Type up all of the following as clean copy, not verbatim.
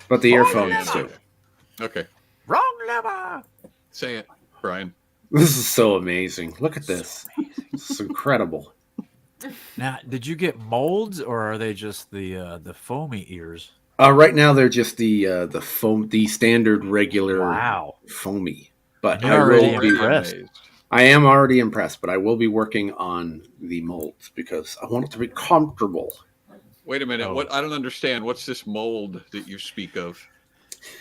But the earphones too. Okay. Wrong lever. Say it, Brian. This is so amazing. Look at this. It's incredible. Now, did you get molds, or are they just the foamy ears? Right now they're just the foam, the standard regular Wow. foamy. But You're I already will be. impressed. I am already impressed, but I will be working on the molds because I want it to be comfortable. Wait a minute. Oh. What? I don't understand. What's this mold that you speak of?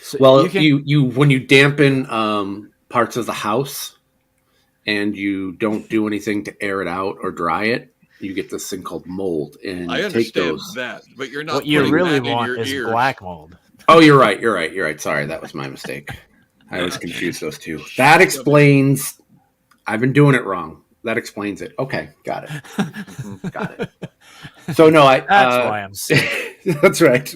So Well, you you when you dampen parts of the house and you don't do anything to air it out or dry it, you get this thing called mold. And I you take understand those. that, but you're not. what you putting really that in want your is ears. black mold. Oh, you're right. Sorry, that was my mistake. I was confused those two. That explains. I've been doing it wrong. That explains it. Okay, got it. Got it. So no, That's why I'm sick. That's right.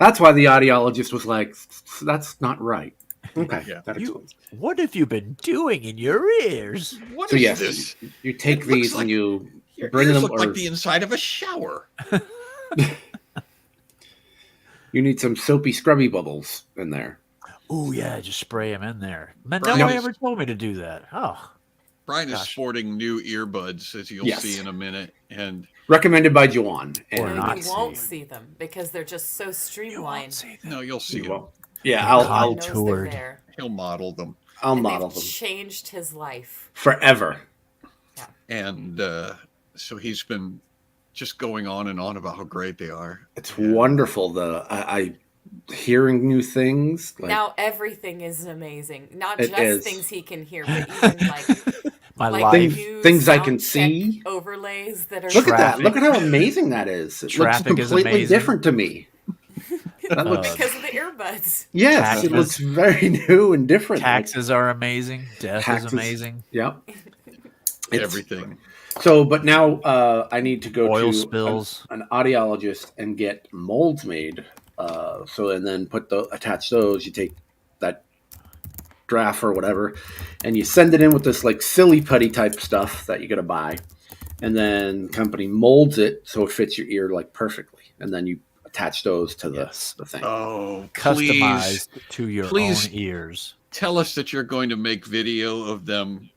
That's why the audiologist was like, "That's not right." Okay, Yeah. that explains. What have you been doing in your ears? What So is yes, this? you take It looks these like and you Your bring ears them. look like the inside of a shower. You need some soapy, scrubby bubbles in there. Oh yeah, just spray them in there. Man, Brian nobody is- ever told me to do that. Oh, Brian is Gosh. sporting new earbuds, as you'll Yes. see in a minute, and Recommended by Juan. Or And not. You won't see. see them because they're just so streamlined. no, you'll see him. well, yeah, He I'll knows they're Contoured. there. He'll model them, I'll And model they've them changed his life. forever. and so he's been just going on and on about how great they are. It's wonderful. I hearing new things. Like, Now everything is amazing. Not It just is. things he can hear, but even like my like life. new Things I sound can check see. overlays that are look at that! Traffic. Look at how amazing that is. It Traffic looks is completely amazing. different to me. That looks because of the earbuds. yes, Taxes. it looks very new and different. Taxes are amazing. Death Taxes. is amazing. Yep. It's- Everything. So, but now I need to go Oil to spills. an audiologist and get molds made. And then attach those. You take that draft or whatever, and you send it in with this like silly putty type stuff that you got to buy, and then the company molds it so it fits your ear like perfectly, and then you attach those to Yes. the thing. Oh, Customized please to your please. own ears. tell us that you're going to make video of them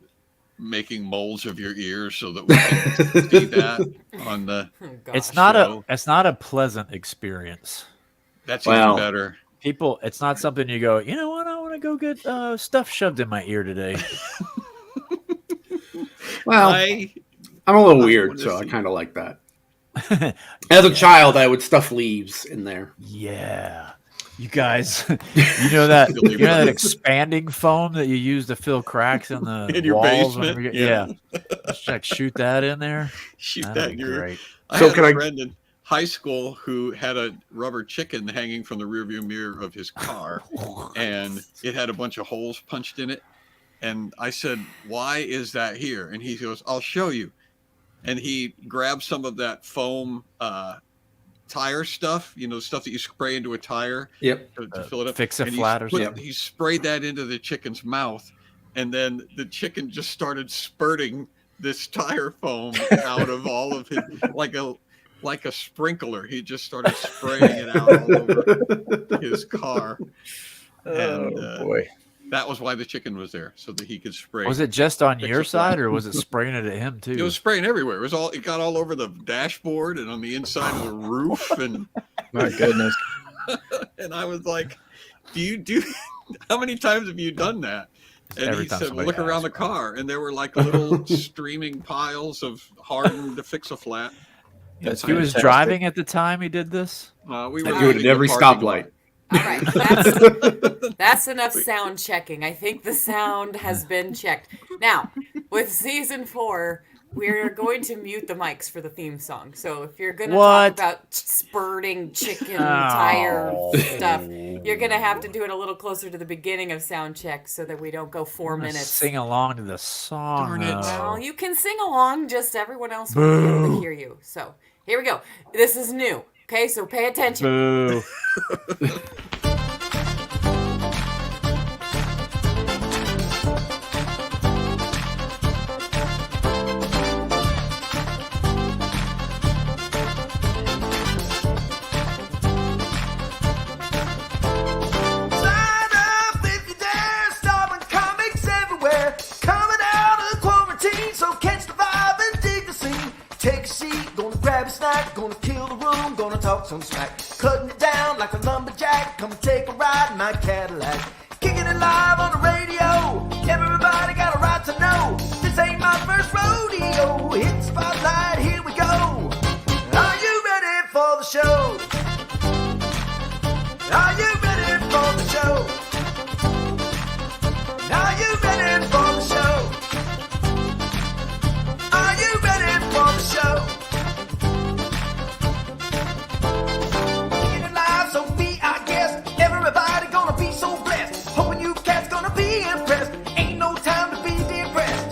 making molds of your ears so that we can see that on the. Oh, gosh. It's not show. it's not a pleasant experience. That's Well, even better. People, it's not something you go, you know what, I want to go get stuff shoved in my ear today. Well, I I'm a little I weird, wanna so I see- kind of like that. As a child, I would stuff leaves in there. Yeah. You guys, you know that expanding foam that you use to fill cracks in the In your walls? basement? whenever Yeah. Just like shoot that in there. shoot That'd that be in your. great. I So had can a I- friend in high school who had a rubber chicken hanging from the rearview mirror of his car, and it had a bunch of holes punched in it. And I said, "Why is that here?" And he goes, "I'll show you." And he grabbed some of that foam tire stuff, stuff that you spray into a tire Yep. to fill it up. Fix-A And Flat or something. He sprayed that into the chicken's mouth, and then the chicken just started spurting this tire foam out of all of his, like a sprinkler. He just started spraying it out all over his car. And boy. that was why the chicken was there, so that he could spray. Was it just on Fix your a Flat. side, or was it spraying it at him too? It was spraying everywhere. It got all over the dashboard and on the inside of the roof, and My goodness. and I was like, "Do you do? How many times have you done that?" And Every he time said, somebody "Look around the asks, car," and there were like little streaming piles of hardened to fix a flat. That's He was fantastic. driving at the time he did this. We I were do it leaving at the every parking stoplight. All right, that's enough sound checking. I think the sound has been checked. Now, with season 4, we're going to mute the mics for the theme song. So if you're going to What? talk about spurting chicken tire Oh. stuff, you're going to have to do it a little closer to the beginning of sound check so that we don't go 4 I'm gonna minutes. Sing along to the song. Darn it. Well, you can sing along, just everyone else won't be able to hear you. So here we go. This is new. Okay, so pay attention. Boo. talk some smack. Cutting it down like a lumberjack. Come and take a ride in my Cadillac. Kicking it live on the radio. Everybody got a right to know. This ain't my first rodeo. Hit the spotlight, here we go. Are you ready for the show? Are you ready for the show? Are you ready for the show? Are you ready for the show? Kicking it live, so be our guest. Everybody gonna be so blessed. Hoping you cats gonna be impressed. Ain't no time to be depressed.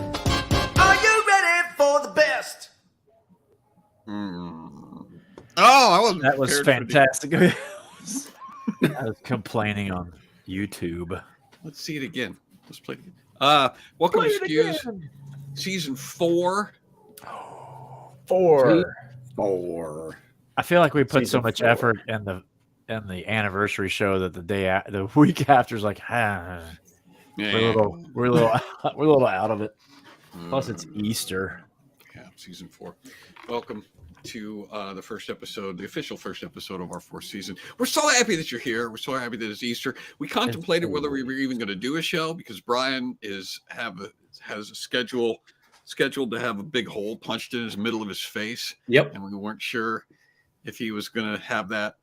Are you ready for the best? Oh, That was fantastic. I was complaining on YouTube. Let's see it again. Let's play it again. Welcome to SCQS season 4. 4. I feel like we put so Season much 4. effort in the anniversary show that the week after is like, Yeah. we're a little out of it. Plus, it's Easter. Yeah, season 4. Welcome to the first episode, the official first episode of our 4th season. We're so happy that you're here. We're so happy that it's Easter. We contemplated whether we were even going to do a show because Brian has a scheduled to have a big hole punched in his middle of his face. Yep. And we weren't sure if he was going to have that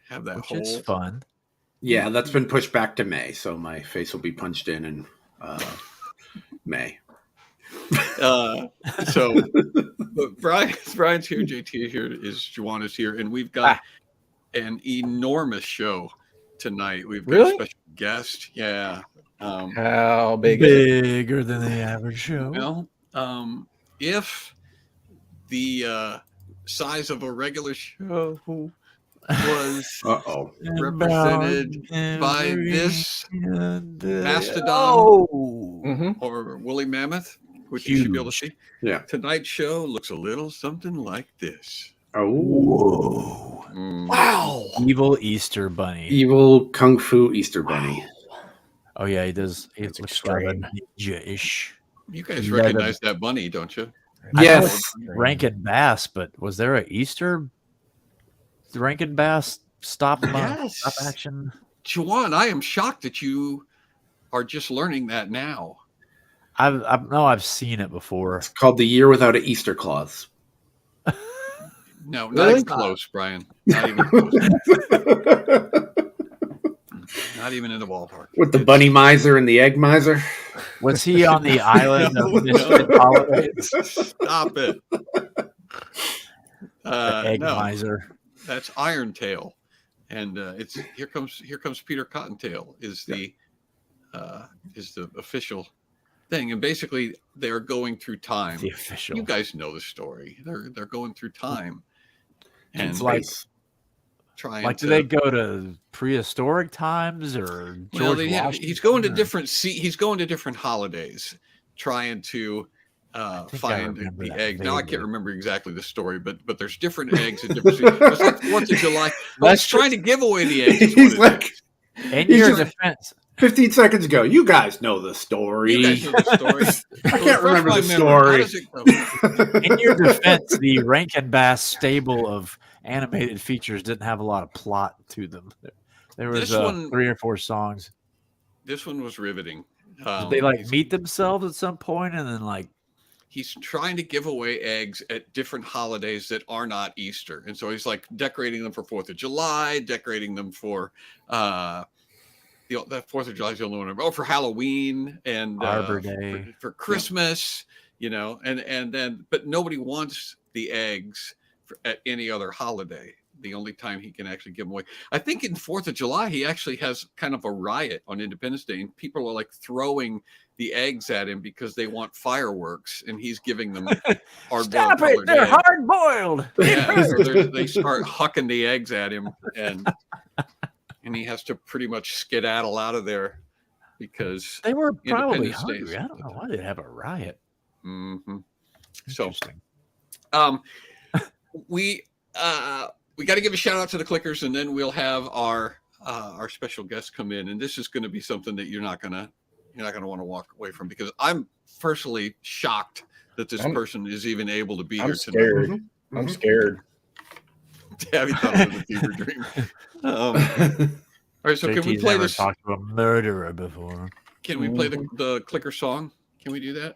Which hole. is fun. Yeah, that's been pushed back to May, so my face will be punched in May. But Brian's here, JT is here, Juana's here, and we've got an enormous show tonight. We've got a special guest. Yeah. How big is it? Bigger than the average show. Well, if the size of a regular show was represented by this mastodon or woolly mammoth, which you should be able to see. Yeah. Tonight's show looks a little something like this. Oh. Wow. Evil Easter Bunny. Evil Kung Fu Easter Bunny. Oh, yeah, he does. He looks kind of extreme. ninja-ish. You guys recognize that bunny, don't you? Yes. Rankin Bass, but was there a Easter Rankin Bass stop action? Juwan, I am shocked that you are just learning that now. I've seen it before. It's called The Year Without an Easter Claus. No, not Really? even close, Brian. Not even close. Not even in the ballpark. With the bunny miser and the egg miser. Was he on the island of Misfit Holidays? Stop it. The egg No, miser. that's Iron Tail, and it's here comes Peter Cottontail is the official thing, and basically they're going through time. The official. You guys know the story. They're going through time, and It's like trying. Like, do they go to prehistoric times or Well, George Washington? he's going to or- different he's going to different holidays, trying to think I find remember the that egg. Now I vaguely. can't remember exactly the story, but there's different eggs at different seasons. It's like 4th of July. Well, he's trying to give away the eggs. is what he's it like is. In he's your just- defense, 15 seconds ago. You guys know the story. You guys know the story. I can't remember the Refresh my story. memory. How does it go? in your defense, the Rankin Bass stable of animated features didn't have a lot of plot to them. There was This one- 3 or 4 songs. This one was riveting. Did they like meet themselves at some point and then like He's trying to give away eggs at different holidays that are not Easter. And so he's like decorating them for 4th of July, decorating them for that 4th of July is the only one. Oh, for Halloween and Arbor Day. for Christmas, and then, but nobody wants the eggs at any other holiday. The only time he can actually give them away. I think in 4th of July, he actually has kind of a riot on Independence Day, and people are like throwing the eggs at him because they want fireworks, and he's giving them hard-boiled stop it, colored they're eggs. hard boiled. Yeah, so they start hucking the eggs at him, and he has to pretty much skedaddle out of there because They were probably Independence Day hungry. is- I don't know why they'd have a riot. Mhm. So Interesting. we got to give a shout out to the Cliquers, and then we'll have our special guest come in, and this is going to be something that you're not gonna want to walk away from, because I'm personally shocked that this person is even able to be I'm here scared. tonight. I'm scared. Tabby thought it was a fever dream. All right, so can we JT's play never this? talked to a murderer before. Can we play the clicker song? Can we do that?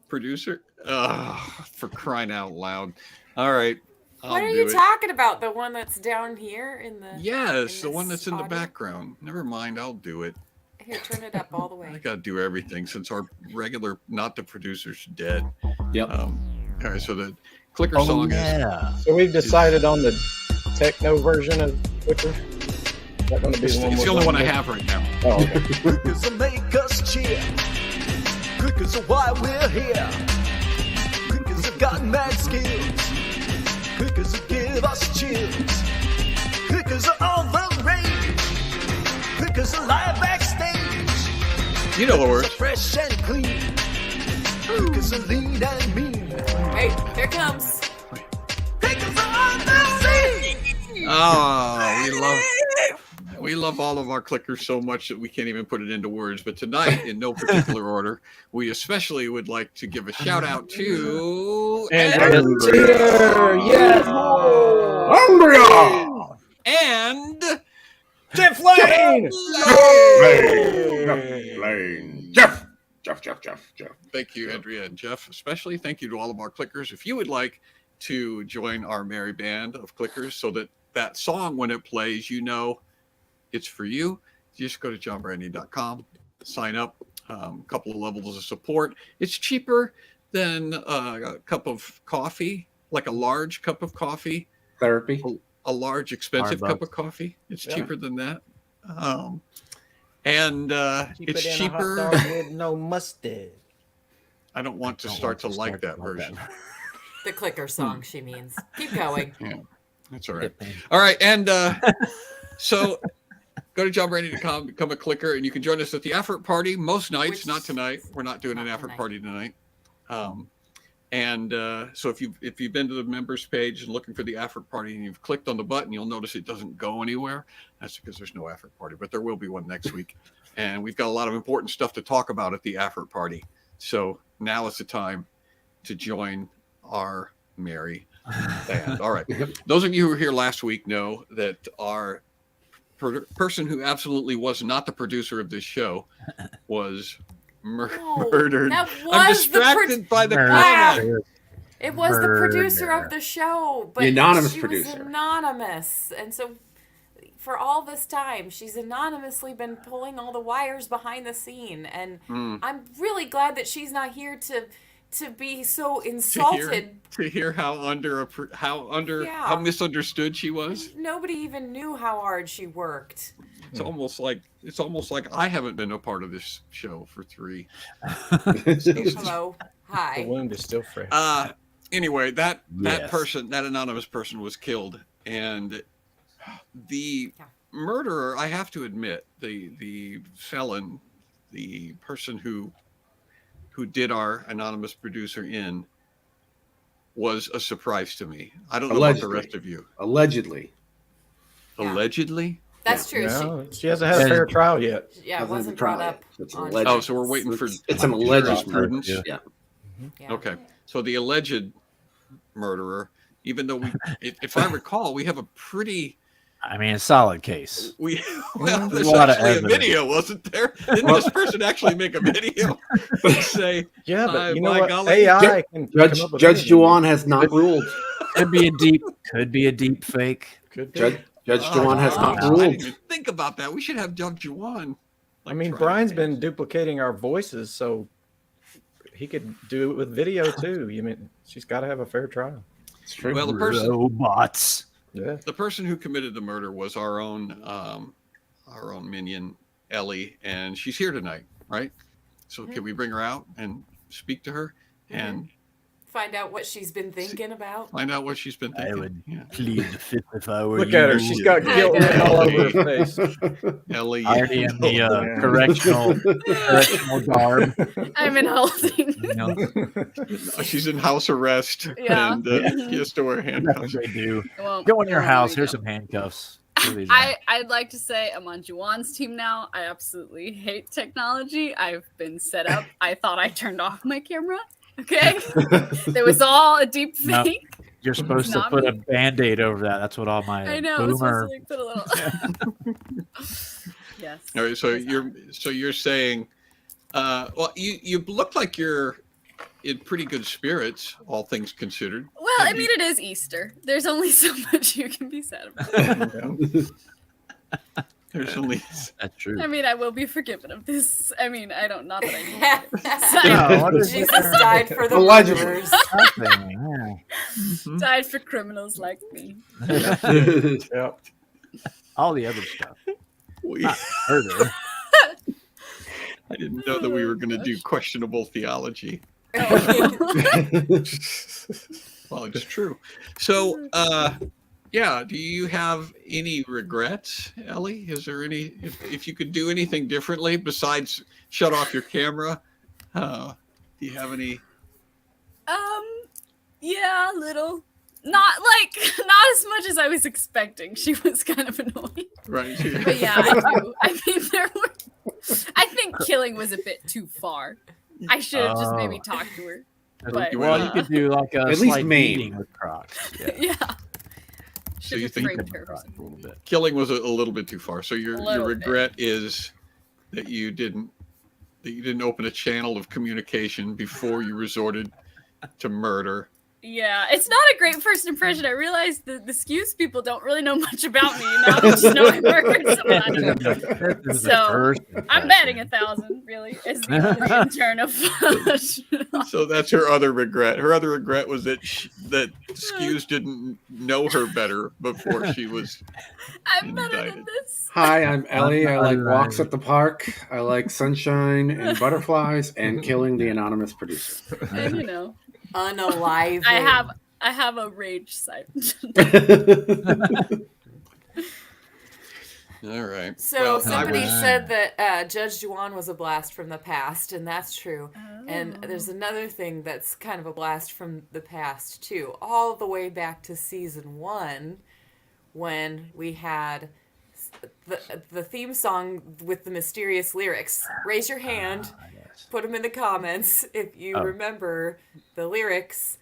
Producer? For crying out loud. All right. What are you talking about? The one that's down here in the... Yes, in the one this that's in the audio? background. Never mind, I'll do it. Here, turn it up all the I way. gotta do everything since our regular, not the producer's dead. Yep. All right, so the clicker song is. So we've decided on the techno version of Clicker. Is that going to be It's the one? the we're only one going I with? have right now. Oh, okay. Clickers will make us cheer. Clickers are why we're here. Clickers have got mad skills. Clickers will give us chills. Clickers are all the rage. Clickers are live backstage. You know the Clickers are words. fresh and clean. Clickers are lean and mean. Wait, here it comes. Clickers are on the scene. Oh, we love all of our clickers so much that we can't even put it into words. But tonight, in no particular order, we especially would like to give a shout out to Yes. Andrea! and Jeff Lane. Jeff. thank you, Andrea and Jeff. Especially thank you to all of our clickers. If you would like to join our merry band of clickers so that song, when it plays, you know it's for you, just go to johnbrandy.com, sign up, a couple of levels of support. It's cheaper than a cup of coffee, like a large cup of coffee, Therapy. a large expensive $5. cup of coffee. It's Yeah. cheaper than that. And it's than a cheaper. hot dog with no mustard. I don't want to Don't start to want to like start that to like version. The clicker song, she means. Keep going. Yeah, that's all right. All right, and so go to johnbrandy.com, become a clicker, and you can join us at the effort party most nights. Which- Not tonight. We're not doing an Not effort tonight. party tonight. So if you've been to the members page and looking for the effort party and you've clicked on the button, you'll notice it doesn't go anywhere. That's because there's no effort party, but there will be one next week. And we've got a lot of important stuff to talk about at the effort party. So now is the time to join our merry band. All right. Those of you who were here last week know that our person who absolutely was not the producer of this show was No, murdered. that I'm was the distracted by the Murdered. comment. It was the producer Murder. of the show, but The anonymous she producer. was anonymous, and so for all this time, she's anonymously been pulling all the wires behind the scene, and I'm really glad that she's not here to be so insulted. To hear how Yeah. how misunderstood she was. Nobody even knew how hard she worked. It's almost like I haven't been a part of this show for 3. Hello, The hi. wound is still fresh. Anyway, that Yes. person, that anonymous person, was killed, and the murderer, I have to admit, the felon, the person who did our anonymous producer in, was a surprise to me. I don't know about the Allegedly. rest of you. Allegedly. Yeah. Allegedly. That's true. No, she hasn't had a fair trial yet. It wasn't brought up. It's on- alleged. Oh, so we're waiting for It's an alleged jurisprudence. murder. Yeah. Yeah. Okay, so the alleged murderer, even though if I recall, we have a pretty I mean, a solid case. there's a lot of actually a evidence. video, wasn't there? Didn't this person actually make a video? Say, Yeah, but you know by what? golly. AI can come up with Judge anything. Juwan has not ruled. Could be a deep fake. Could be. Judge Juwan has not I didn't ruled. even think about that. We should have Judge Juwan. I mean, Brian's been duplicating our voices, so he could do it with video too. You mean she's got to have a fair trial? It's true. Well, Robots. Yeah. the person who committed the murder was our own minion, Ellie, and she's here tonight, right? So can we bring her out and speak to her and Find out what she's been thinking about. find out what she's been thinking? I would Yeah. plead the fifth if I were Look you. at her; she's got guilt written all over her face. Ellie. already in the Yeah. correctional garb. I'm in holding. You know, She's in house arrest, Yeah. and she has to wear that's handcuffs. what they do. Well, Go in your well, house. there we Here's go. some handcuffs. Here these are. I'd like to say I'm on Juwan's team now. I absolutely hate technology. I've been set up. I thought I turned off my camera. Okay. It was all a deep No. fake. You're supposed to not put me. a Band-Aid over that. That's what all my I know. It's boomer. supposed to like, put a little. Yes. All right, so you're saying, well, you look like you're in pretty good spirits, all things considered. Well, I mean, it is Easter. There's only so much you can be sad about it. There's only That's true. I mean, I will be forgiven of this. I mean, I don't, not that I need No, what is Jesus died for the Allegedly. murderers. Nothing, to. Died for criminals like me. Yep. all the other stuff. we, Not murder. I didn't know that we were going to do questionable theology. Well, it's true. So, yeah, do you have any regrets, Ellie? Is there any, if you could do anything differently besides shut off your camera, do you have any? Yeah, a little. Not as much as I was expecting. She was kind of annoying. Right. But yeah, I do. I mean, I think killing was a bit too far. I should have just maybe talked to her. But, Well, you could do like a At least slight maim. beating with Crocs. Yeah. yeah. So Should you have think framed her. Crocs a little bit. Killing was a little bit too far. So your Little bit. regret is that you didn't open a channel of communication before you resorted to murder. Yeah, it's not a great first impression. I realized the SCQS people don't really know much about me. Now they just know I murdered someone. This is the So, first I'm impression. betting 1,000, really, is the only intern of So that's her other regret. Her other regret was that that SCQS didn't know her better before she was. I'm better than Indicted. this. Hi, I'm Ellie. I like Alright. walks at the park. I like sunshine and butterflies and killing the anonymous producer. And you know, Unalive. I have a rage side. All right. So Well, I somebody was- said that Judge Juan was a blast from the past, and that's true. And there's another thing that's kind of a blast from the past too, all the way back to season 1, when we had the theme song with the mysterious lyrics. Raise your hand, Yes. put them in the comments if you Oh. remember the lyrics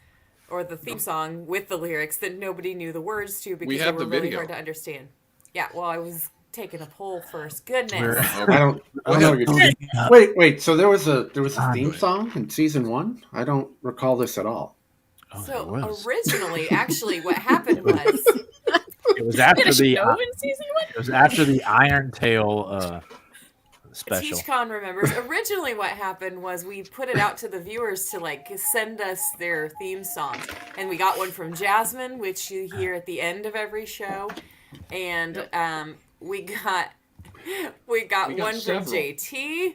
or the theme song with the lyrics that nobody knew the words to because they have were the really video. hard to understand. Yeah, well, I was taking a poll first. Goodness. We're- I don't know what you're Wait. So there was a theme song in season 1? I don't recall this at all. Oh, So there was. originally, actually, what happened was It was after Did the she know in season 1? it was after the Iron Tail special. TeachCon remembers. Originally, what happened was we put it out to the viewers to send us their theme song, and we got one from Jasmine, which you hear at the end of every show, and we got one several. from JT.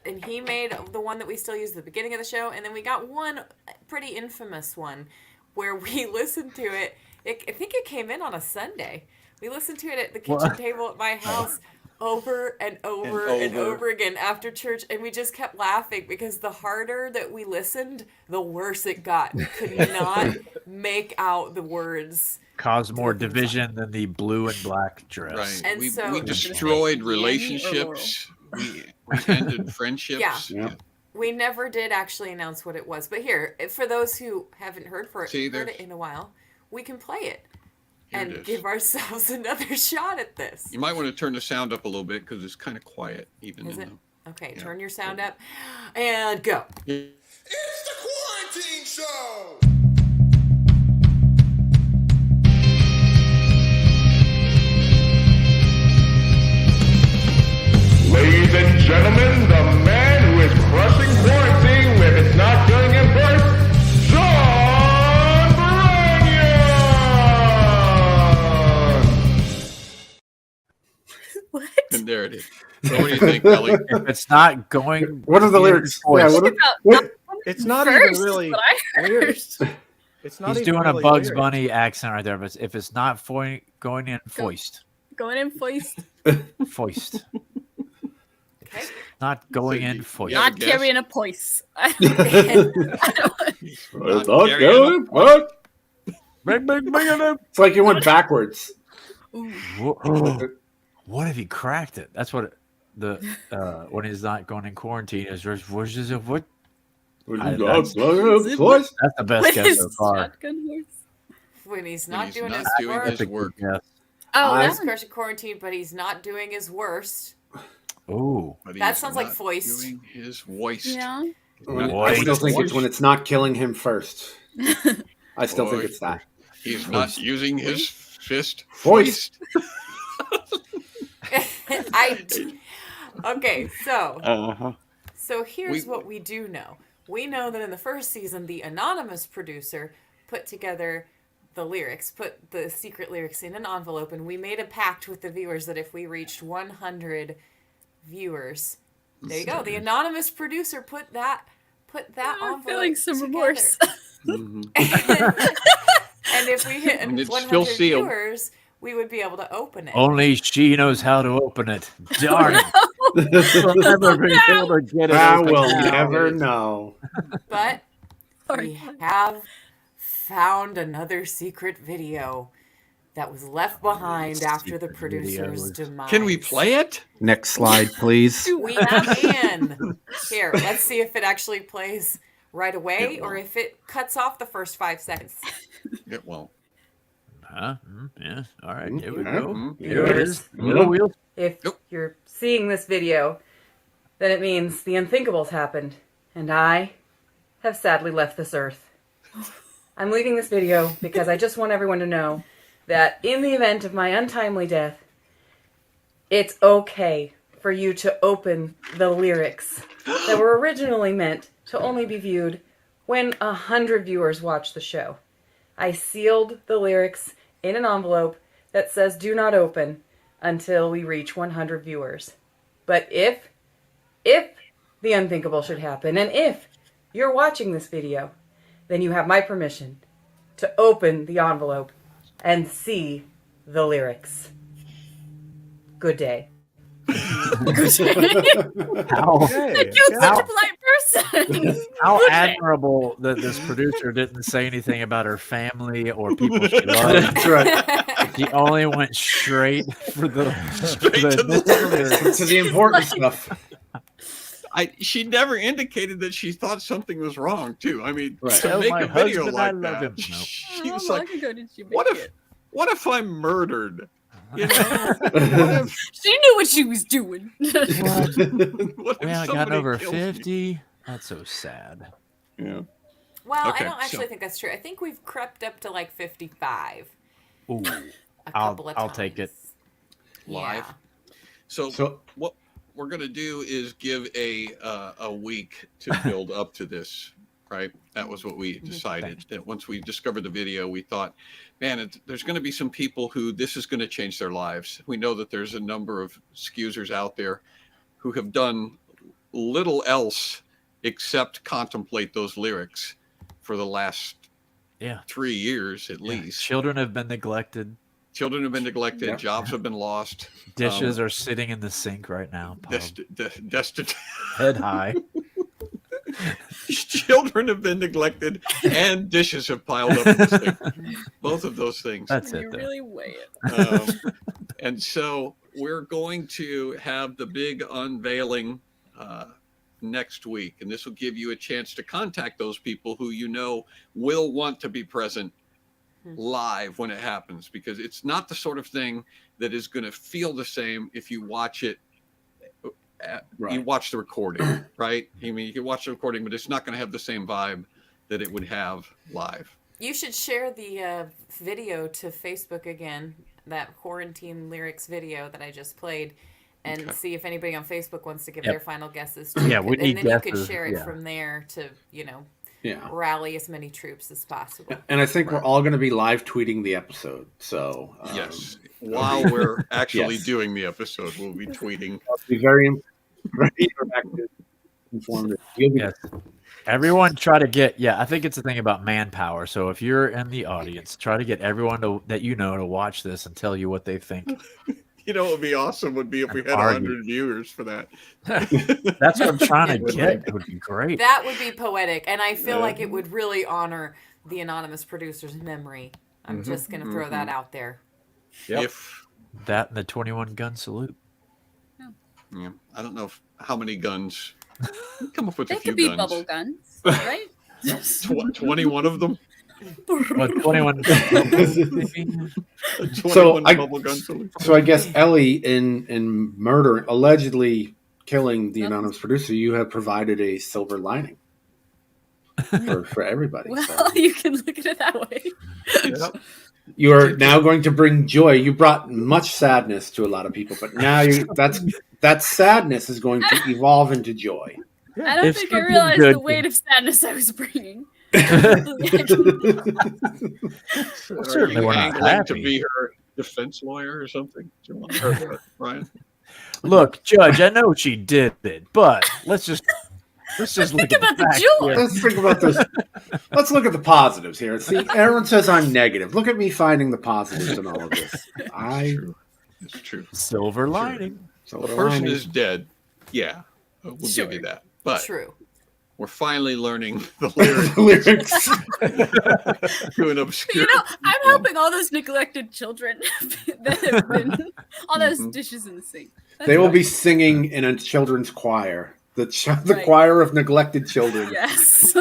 And he made the one that we still use at the beginning of the show. And then we got one pretty infamous one where we listened to it. I think it came in on a Sunday. We listened to it at the kitchen table at my house over and over and over again after church. And we just kept laughing because the harder that we listened, the worse it got. Could not make out the words. Caused more division than the blue and black dress. Right. And we so- destroyed Yanny or relationships. We ended friendships. Yeah. We never did actually announce what it was. But here, for those who haven't heard See, heard it in a while, we can play it Here and it is. give ourselves another shot at this. You might want to turn the sound up a little bit because it's kind of quiet even Is in it? the. Okay, Yeah. turn your sound up and go. It's the Quarantine Show! Ladies and gentlemen, the man who is crushing quarantine with it's not killing him first, John Branyan! What? And there it is. So what do you think, Ellie? If it's not going, What are the lyrics? Yeah, what, It's not First, even really what I heard. lyrics. It's not he's even doing a really Bugs lyrics. Bunny accent right there. But if it's not going in foist, Going in foist. foist, Okay. not going So in you- foist. Yeah, I Not guess. carrying a poist. Not Not carrying going, what? Bang, bang, bang, bang. It's like you went backwards. Whoa. What if he cracked it? That's what the when he's not going in quarantine is. What? That's the best With guess his so far. shotgun horse. When he's When not he's doing not his doing work. his work. Yes. Oh, He's that one. crushing quarantine, but he's not doing his worst. Ooh. But That he's sounds like not voiced. doing his voiced. Yeah. I still think it's when it's not killing him first. I still think it's that. He's not using his fist Voiced. Okay, so Uh-huh. so here's what we do know. We know that in the first season, the anonymous producer put together the lyrics, put the secret lyrics in an envelope, and we made a pact with the viewers that if we reached 100 viewers, there you go. The anonymous producer put that I'm envelope feeling some together. remorse. And if we hit And it's 100 still sealed. viewers, we would be able to open it. Only she knows how to open it. Darn it. We'll never be able to get it I open will now. never know. But we have found another secret video that was left behind after the producer's demise. Can we play it? Next slide, please. We can. Here, let's see if it actually plays right away or if it cuts off the first 5 seconds. It won't. Huh? Yeah. All right. Here we Mhm. go. Yeah. Here it is. Little wheel. If Nope. you're seeing this video, then it means the unthinkable's happened, and I have sadly left this earth. I'm leaving this video because I just want everyone to know that in the event of my untimely death, it's okay for you to open the lyrics that were originally meant to only be viewed when 100 viewers watch the show. I sealed the lyrics in an envelope that says do not open until we reach 100 viewers. But if the unthinkable should happen, and if you're watching this video, then you have my permission to open the envelope and see the lyrics. Good day. How, Okay. You're such a polite person. how admirable that this producer didn't say anything about her family or people she loved. That's right. He only went straight for the to the lyrics. To the important stuff. She never indicated that she thought something was wrong, too. I mean, Right. to Tell make my a video husband I like love that, him. Nope. she was How like, long ago did you make what it? if I'm murdered? You know? What if, She knew what she was doing. what if We haven't gotten somebody over kills me? 50. That's so sad. Yeah. Well, Okay, I don't actually so- think that's true. I think we've crept up to like 55 Ooh. a couple of times. I'll take it. Live. Yeah. So what we're gonna do is give a week to build up to this, right? That was what we decided. That once we discovered the video, we thought, man, there's going to be some people who this is going to change their lives. We know that there's a number of skeezers out there who have done little else except contemplate those lyrics for the last Yeah. 3 years at Yeah. least. Children have been neglected. Children have been neglected. Yep. Jobs have been lost. Dishes are sitting in the sink right now. Destitute. Head high. Children have been neglected and dishes have piled up in the sink. Both of those things. That's You it. Though. really weigh it. And so we're going to have the big unveiling next week. And this will give you a chance to contact those people who you know will want to be present live when it happens, because it's not the sort of thing that is going to feel the same if you watch it. You watch the recording, right? I mean, you can watch the recording, but it's not going to have the same vibe that it would have live. You should share the video to Facebook again, that quarantine lyrics video that I just played, and see if anybody on Facebook wants to give their final guesses. Too. Yeah, we need and then you could guesses, share it yeah. from there to, Yeah. rally as many troops as possible. And I think we're all going to be live tweeting the episode. So Yes. While we're actually Yes. doing the episode, we'll be tweeting. be very interactive, informative. You'll be- Yes. Everyone try to get, I think it's a thing about manpower. So if you're in the audience, try to get everyone that you know to watch this and tell you what they think. You know what would be awesome would be if we had Argue. 100 viewers for that. That's what I'm trying to get. It would be great. That would be poetic, and I feel like it would really honor the anonymous producer's memory. I'm just going to throw that out there. Yep. If That and the 21 gun salute. I don't know how many guns Come up with They a few could be guns. bubble guns, right? 21 of them. What, 21? 21 I- bubble guns. So I guess Ellie, in murdering, allegedly killing the anonymous producer, you have provided a silver lining for everybody. Well, So you can look at it that way. Yep. you are now going to bring joy. You brought much sadness to a lot of people, but now that sadness is going to evolve into joy. I don't If think I something realized good the weight of sadness I was bringing. Certainly we're not angling to happy. be her defense lawyer or something. Do you want her, Ryan? Look, Judge, I know she did it, but let's just look at about the facts joy. here. Let's think about this. Let's look at the positives here. See, everyone says I'm negative. Look at me finding the positives in all of this. It's true. Silver lining. So The person is dead. Yeah, we'll give you that. But True. we're finally learning the lyrics lyrics. to an obscure. You know, I'm helping all those neglected children that have been all those dishes in the sink. That's They will right. be singing in a children's choir. The Right. choir of neglected children. Yes.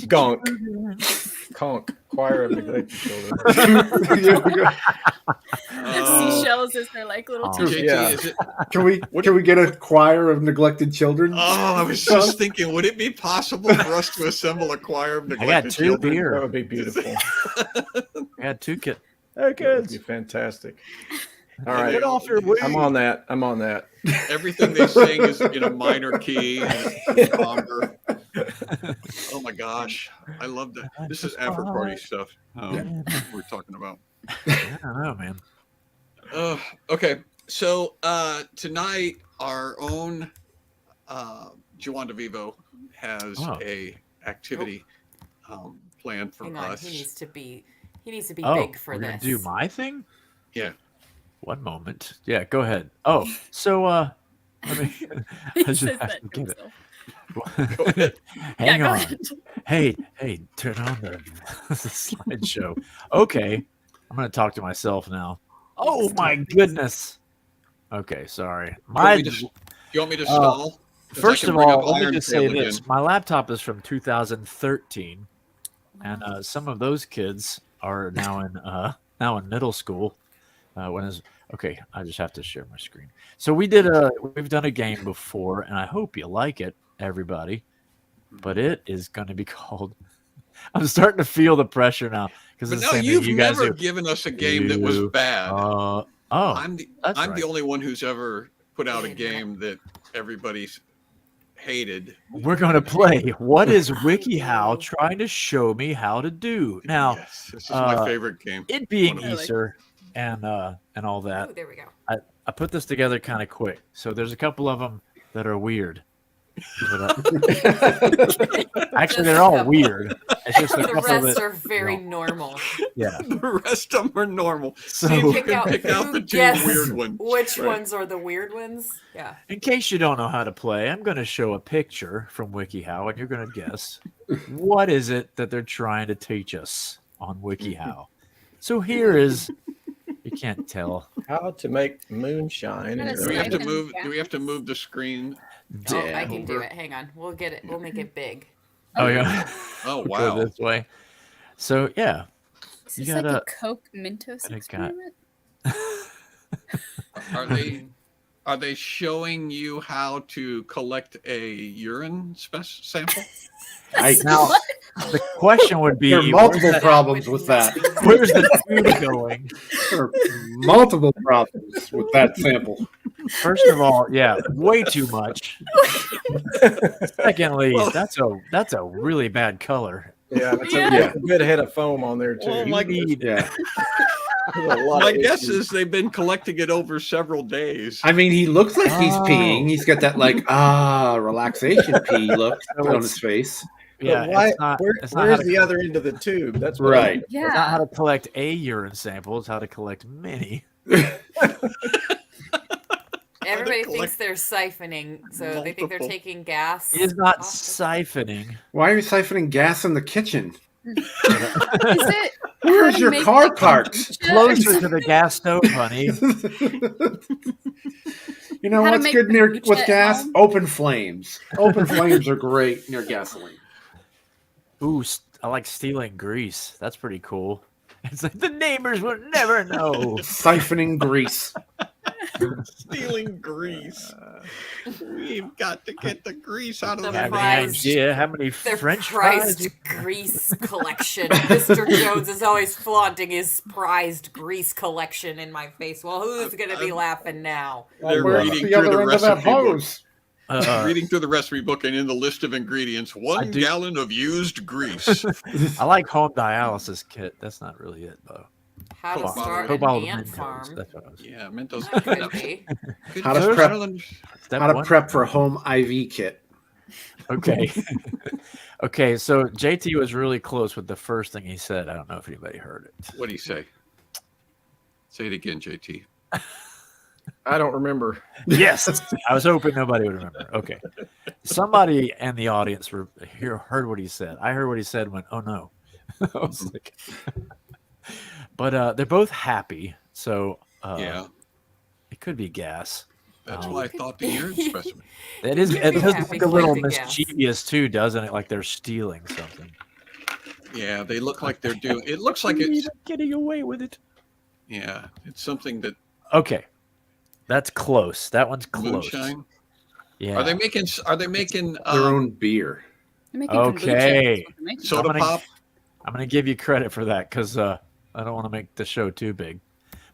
Gonk. Conk. Choir of neglected children. Seashells as their like little Oh. t-shirts. JT, Yeah. is it? Can we get a choir of neglected children? Oh, I was just thinking, would it be possible for us to assemble a choir of I got neglected 2 children? That beer. would be beautiful. I got 2 kids. That would be fantastic. All right. Get off your weed. I'm on that. Everything they sing is in a minor key, and somber. Oh my gosh, I love that. This is after party stuff. We're talking about. I don't know, man. Okay, so tonight our own Juan DeVivo has a activity planned for Hang on. us. He needs to be Oh, big for we're gonna this. do my thing? Yeah. One moment. Yeah, go ahead. Oh, so let me. He I just says have that to to get it. himself. Go ahead. Hang go on. ahead. Hey, turn on the slideshow. Okay, I'm gonna talk to myself now. Oh my goodness. Okay, sorry. You want me to stall? 'Cause I First can of bring all, up let me Iron just Tail say this: again. my laptop is from 2013, and some of those kids are now in middle school. Okay, I just have to share my screen. So we've done a game before, and I hope you like it, everybody. But it is going to be called. I'm starting to feel the pressure now because But it's no, the same you've thing you guys never do. given us a game that was bad. I'm I'm right. the only one who's ever put out a game that everybody's hated. We're going to play. What is WikiHow trying to show me how to do now? Yes, this is my favorite game. It being One of them. Easter and all that. Oh, there we go. I put this together kind of quick, so there's a couple of them that are weird. Actually, they're all weird. It's just a The couple rest that, are very normal. yeah. The rest of them are normal. So- See if you Pick can out, pick out the who two guess weird ones. which Right. ones are the weird ones. Yeah. In case you don't know how to play, I'm going to show a picture from WikiHow, and you're going to guess what is it that they're trying to teach us on WikiHow. So here is, you can't tell. How to make moonshine. That is Do we have to Right. move? Do we have to move the screen? Oh, I Damn. can do it. Hang on. We'll get it. We'll make it big. Oh yeah. Oh Go wow! this way. So yeah, Is You this like gotta- a Coke Mentos I got- experiment? Are they showing you how to collect a urine sample? now the question would be, There are where's multiple that- problems with that. where's the tube going? There are multiple problems with that sample. First of all, yeah, way too much. Secondly, that's a really bad color. Yeah, that's Yeah. a good head of foam on there too. Oh my Yeah. There's a lot My of guess issues. is they've been collecting it over several days. I mean, he looks like he's Oh. peeing. He's got that relaxation pee look So on it's- his face. But Yeah, why, it's not, where's how to, the other end of the tube? That's what Right. it's not how Yeah. to collect a urine sample. It's how to collect many. Everybody collect thinks they're siphoning, so they think they're multiple- taking gas. It is not off the- siphoning. Why are you siphoning gas in the kitchen? Is it? Where's how to your make car the parked? kombucha? Closer to the gas stove, honey. You know How to what's make good near kombucha with at gas? home? Open flames. Open flames are great near gasoline. Ooh, I like stealing grease. That's pretty cool. It's like the neighbors will never know. Siphoning grease. Stealing grease. We've got to get the grease out of The the Have fries. any idea how many Their French fries? prized grease collection. Mr. Jones is always flaunting his prized grease collection in my face. Well, who's going to be laughing now? They're Where's reading the through other the end of that recipe book. hose? Reading through the recipe book, and in the list of ingredients, 1 do- gallon of used grease. I like home dialysis kit. That's not really it though. How to Coke start Cobalt an ant Mentos. farm. That's what I was. Yeah, Mentos. That could be. How to prep- Step How to one. prep for home IV kit. Okay. Okay, so JT was really close with the first thing he said. I don't know if anybody heard it. What do you say? Say it again, JT. I don't remember. Yes. I was hoping nobody would remember. Okay. Somebody in the audience heard what he said. I heard what he said and went, oh no. I was like, but they're both happy. So Yeah, it could be gas. that's why I thought the urine specimen. It is. Could It be does happy look a little collecting gas. mischievous too, doesn't it? Like they're stealing something. Yeah, they look like they're doing. It looks like it's. Getting away with it. Yeah, it's something that Okay. That's close. That one's close. moonshine. Yeah. Are they making? Are they making Their own beer. They're making Okay. kombucha. That's what they're making. soda I'm gonna- pop? I'm going to give you credit for that because I don't want to make the show too big,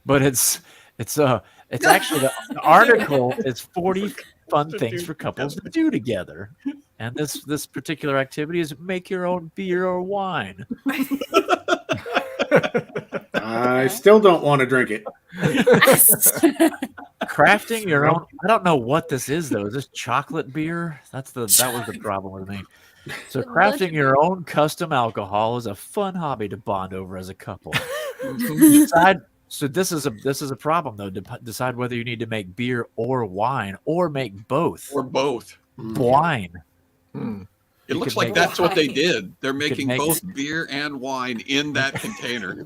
but it's actually the article is 40 fun things for couples to do together, and this particular activity is make your own beer or wine. I still don't want to drink it. Crafting your own. I don't know what this is though. Is this chocolate beer? That was the problem with me. So crafting your own custom alcohol is a fun hobby to bond over as a couple. So this is a problem though. Decide whether you need to make beer or wine, or make both. Or both? Wine. Hmm. It You looks could like make- that's what they did. They're making make- both beer and wine in that container.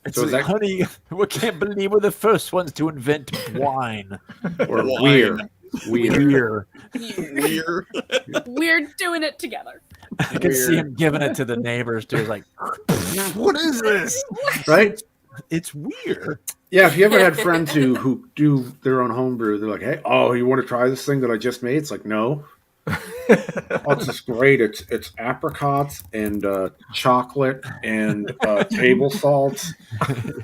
It's So is like, that- honey, we can't believe we're the first ones to invent wine. Or Wine. weir. Weir. Beer. Weird. We're doing it together. I can see him giving it to the neighbors too. He's like, what is this? Right? It's weird. Yeah, if you ever had friends who do their own homebrew, they're like, hey, oh, you want to try this thing that I just made? It's like, no. Oh, it's just great. It's apricots and chocolate and table salt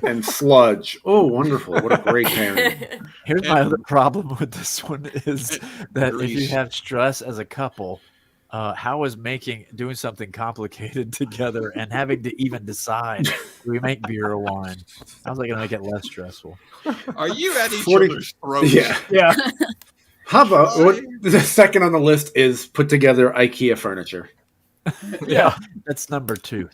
and sludge. Oh, wonderful. What a great pairing. Here's my other problem with this one is that if you Grease. have stress as a couple, how is doing something complicated together and having to even decide, do we make beer or wine? How's that going to make it less stressful? Are you at each 40 other's throats? Yeah. Yeah. How about the second on the list is put together IKEA furniture. Yeah. That's number 2.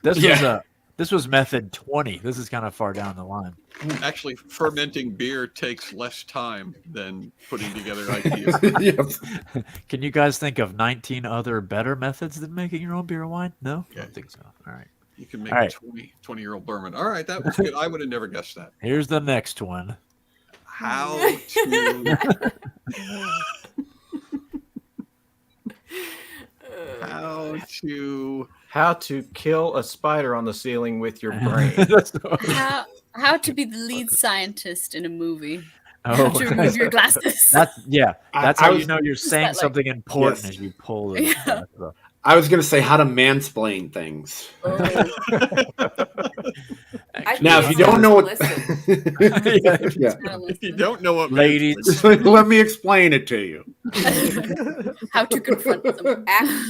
This was method 20. This is kind of far down the line. Actually, fermenting beer takes less time than putting together IKEA. Yes. Can you guys think of 19 other better methods than making your own beer or wine? No? I Okay. don't think so. All right. You can make All right. a 20-year-old bourbon. All right, that was good. I would have never guessed that. Here's the next one. How to How to kill a spider on the ceiling with your brain. How to be the lead scientist in a movie. Oh, How to remove your glasses. That's I how you was- know you're saying like- something important Yes. as you pull it. Yeah. I was going to say how to mansplain things. I Now, if think you don't know what... listen. yeah. if you don't know what Ladies. It's like, let me explain it to you. How to confront them.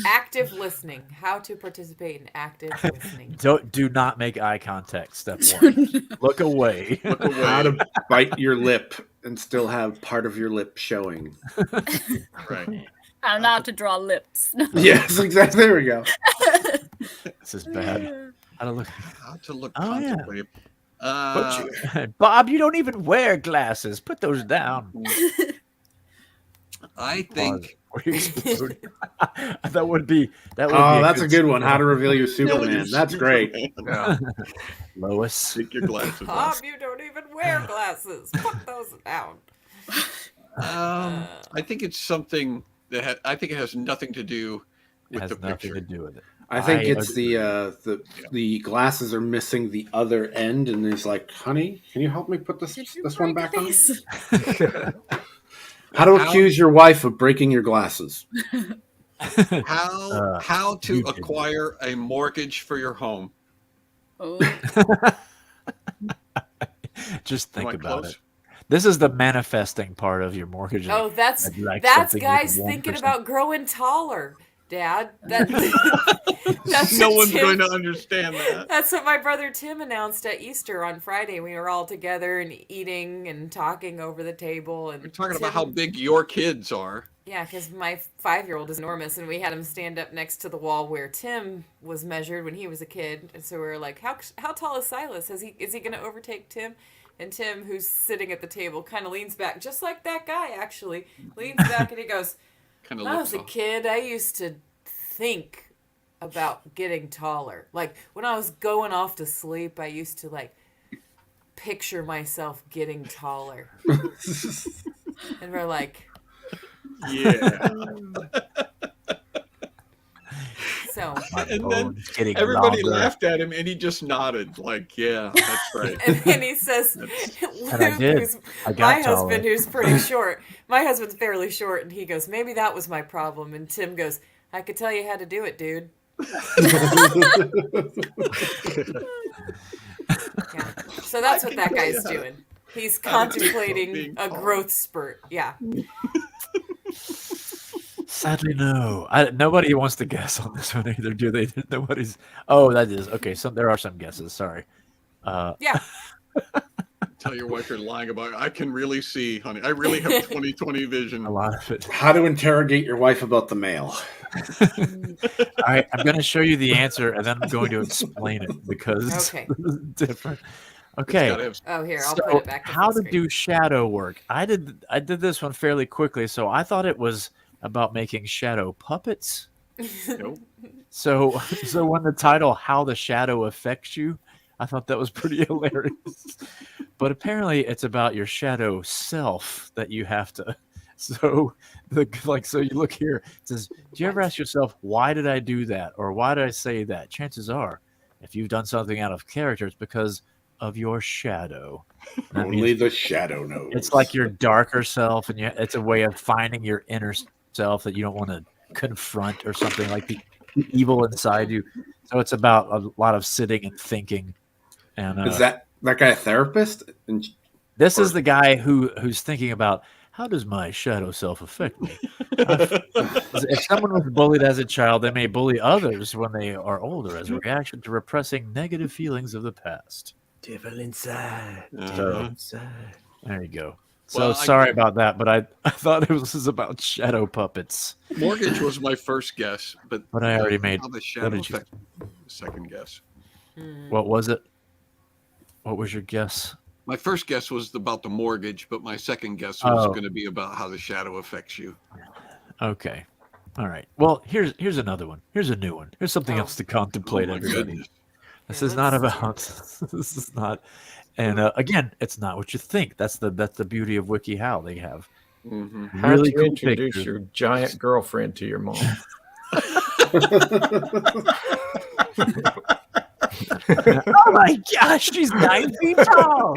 Active listening. How to participate in active listening. Do not make eye contact. Step 1. Look away. How to bite your lip and still have part of your lip showing. Right. How not to draw lips. Yes, exactly. There we go. This is bad. How to look. How to look Oh, yeah. contemplative. Bob, you don't even wear glasses. Put those down. I think that would be Oh, that's a good one. How to reveal your Superman. That's great. Yeah. Lois. Take your glasses Bob, off. you don't even wear glasses. Put those down. I think it's something that I think it has nothing to do It with has the nothing picture. to do with it. I think I it's agree. the glasses are missing the other end, and he's like, "Honey, can you help me put this Did you this one break back on?" these? How to How- accuse your wife of breaking your glasses? How to you did acquire a mortgage for your home? Oh, Just Am think I about close? it. This is the manifesting part of your mortgage. Oh, that's I'd like that's something with guys 1%. thinking about growing taller, Dad. That's No what one's Tim- going to understand that. That's what my brother Tim announced at Easter on Friday. We were all together and eating and talking over the table. And We're talking Tim- about how big your kids are. Yeah, because my 5-year-old is enormous, and we had him stand up next to the wall where Tim was measured when he was a kid. And so we were like, "How tall is Silas? Is he going to overtake Tim?" And Tim, who's sitting at the table, kind of leans back, just like that guy actually leans back, and he goes, Kind of "When I looks was a off. kid, I used to think about getting taller. Like when I was going off to sleep, I used to like picture myself getting taller." And we're like, Yeah. so. My And then bones getting everybody longer. laughed at him, and he just nodded, like, "Yeah, that's right." And then he says, And I Luke, did. who's I got my taller. husband, who's pretty short. My husband's fairly short, and he goes, "Maybe that was my problem." And Tim goes, "I could tell you how to do it, dude." Yeah. So that's what that guy's doing. He's How to do it contemplating being a taller. growth spurt. Yeah. Sadly, no. Nobody wants to guess on this one either, do they? Nobody's. Oh, that is okay. There are some guesses. Sorry. Yeah. Tell your wife you're lying about it. I can really see, honey. I really have 20/20 vision. A lot of it. How to interrogate your wife about the mail? All right, I'm going to show you the answer, and then I'm going to explain it because Okay. it's different. It's Okay. gotta have- Oh, here, I'll So put it back to how full to screen. do shadow work? I did this one fairly quickly, so I thought it was about making shadow puppets. Nope. So when the title "How the Shadow Affects You," I thought that was pretty hilarious. But apparently, it's about your shadow self that you have to. So so you look here. It says, "Do you ever ask yourself why did I do that or why did I say that?" Chances are, if you've done something out of character, it's because of your shadow. That means Only the shadow knows. it's like your darker self, and it's a way of finding your inner self that you don't want to confront or something, like the evil inside you. So it's about a lot of sitting and thinking. And Is that guy a therapist? And this is the guy who's thinking about, how does my shadow self affect me? If someone was bullied as a child, they may bully others when they are older as a reaction to repressing negative feelings of the past. Devil inside. Uh-huh. Inside. There you go. So Well, sorry about that, but I thought this was about shadow puppets. Mortgage was my first guess, but I already made. how the shadow did you- affect second guess. What was it? What was your guess? My first guess was about the mortgage, but my second guess was Oh. going to be about how the shadow affects you. Okay. All right. Well, here's another one. Here's a new one. Here's something Oh. else to contemplate, Oh my everybody. goodness. This Yeah, is not let's about. This is not. And again, it's not what you think. That's the beauty of WikiHow. They have Hmm. How really to cool introduce pictures. your giant girlfriend to your mom. Oh my gosh, she's 9 feet tall.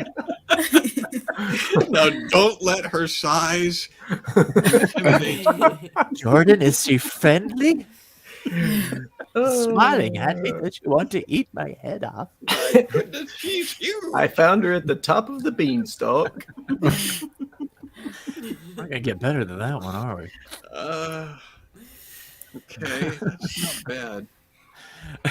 Now, don't let her size intimidate you. Jordan, is she friendly? Smiling at me. Does she want to eat my head off? Goodness, she's huge. I found her at the top of the beanstalk. We're gonna get better than that one, are we? Okay, that's not bad.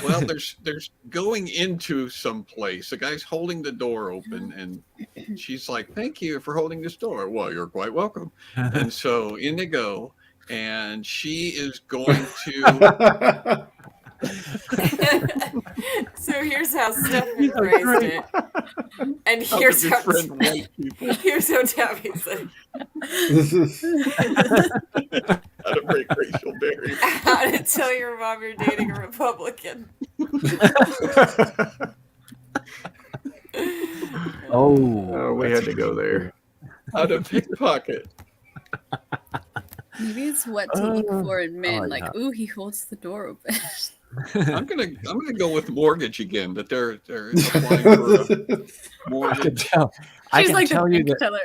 Well, there's going into some place. The guy's holding the door open, and she's like, "Thank you for holding this door." "Well, you're quite welcome." And so in they go, and she is going to. So here's how Stephanie phrased it. And How here's to how befriend white people. here's how Tabby said, How to break racial barriers. "How to tell your mom you're dating a Republican." Oh, Oh, we had to go there. How to pickpocket. Maybe it's what to look for in men. like Like, that. ooh, he holds the door open. I'm gonna go with mortgage again. That they're applying for a I can mortgage. tell. I She's can like the tell you bank that teller.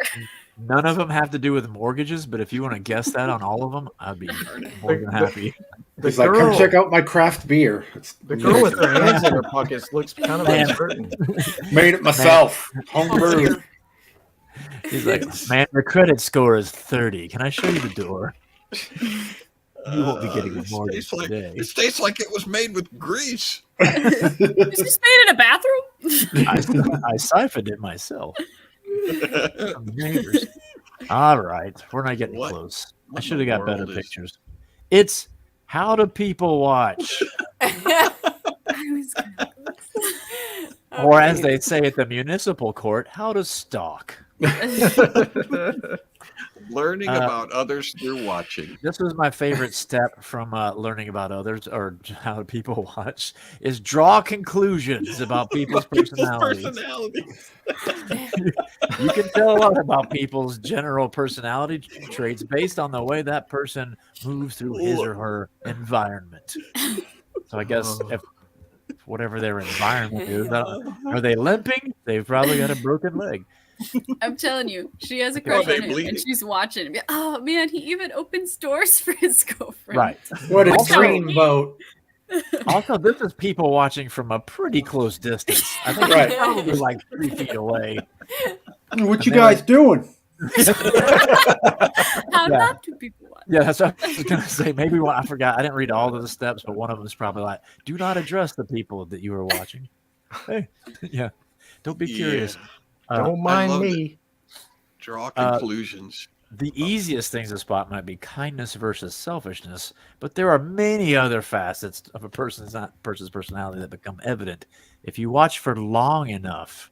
none of them have to do with mortgages, but if you want to guess that on all of them, I'd be more than happy. The He's like, come check out my craft beer. It's The girl with her hands in her pockets looks kind of Man. uncertain. made it myself. Oh, Homebrew. dear. He's like, man, your credit score is 30. Can I show you the door? You won't be getting a It mortgage tastes like today. it tastes like it was made with grease. Is this made in a bathroom? I siphoned it myself. From the neighbors. All right, we're not getting What? close. I What should in have the got better world is- pictures. It's how do people watch, I was gonna- or as they say at the municipal court, how to stalk. Learning about others through watching. This was my favorite step from learning about others or how do people watch is draw conclusions about people's personalities. You can tell a lot about people's general personality traits based on the way that person moves through his or her environment. So I guess if whatever their environment is, are they limping? They've probably got a broken leg. I'm telling you, she has a crush they on him, bleeding? and she's watching him. Oh man, he even opens doors for his girlfriend. Right. What a Also- dreamboat. Also, this is people watching from a pretty close distance. I think Right. they're probably like 3 feet away. What you guys doing? How Yeah. not do people watch? Yeah, that's what I was gonna say. Maybe one, I forgot. I didn't read all of the steps, but one of them is probably like, "Do not address the people that you are watching." Hey, yeah, don't be curious. Don't I mind loved me. Draw conclusions. The easiest things to spot might be kindness versus selfishness, but there are many other facets of a person's personality that become evident if you watch for long enough.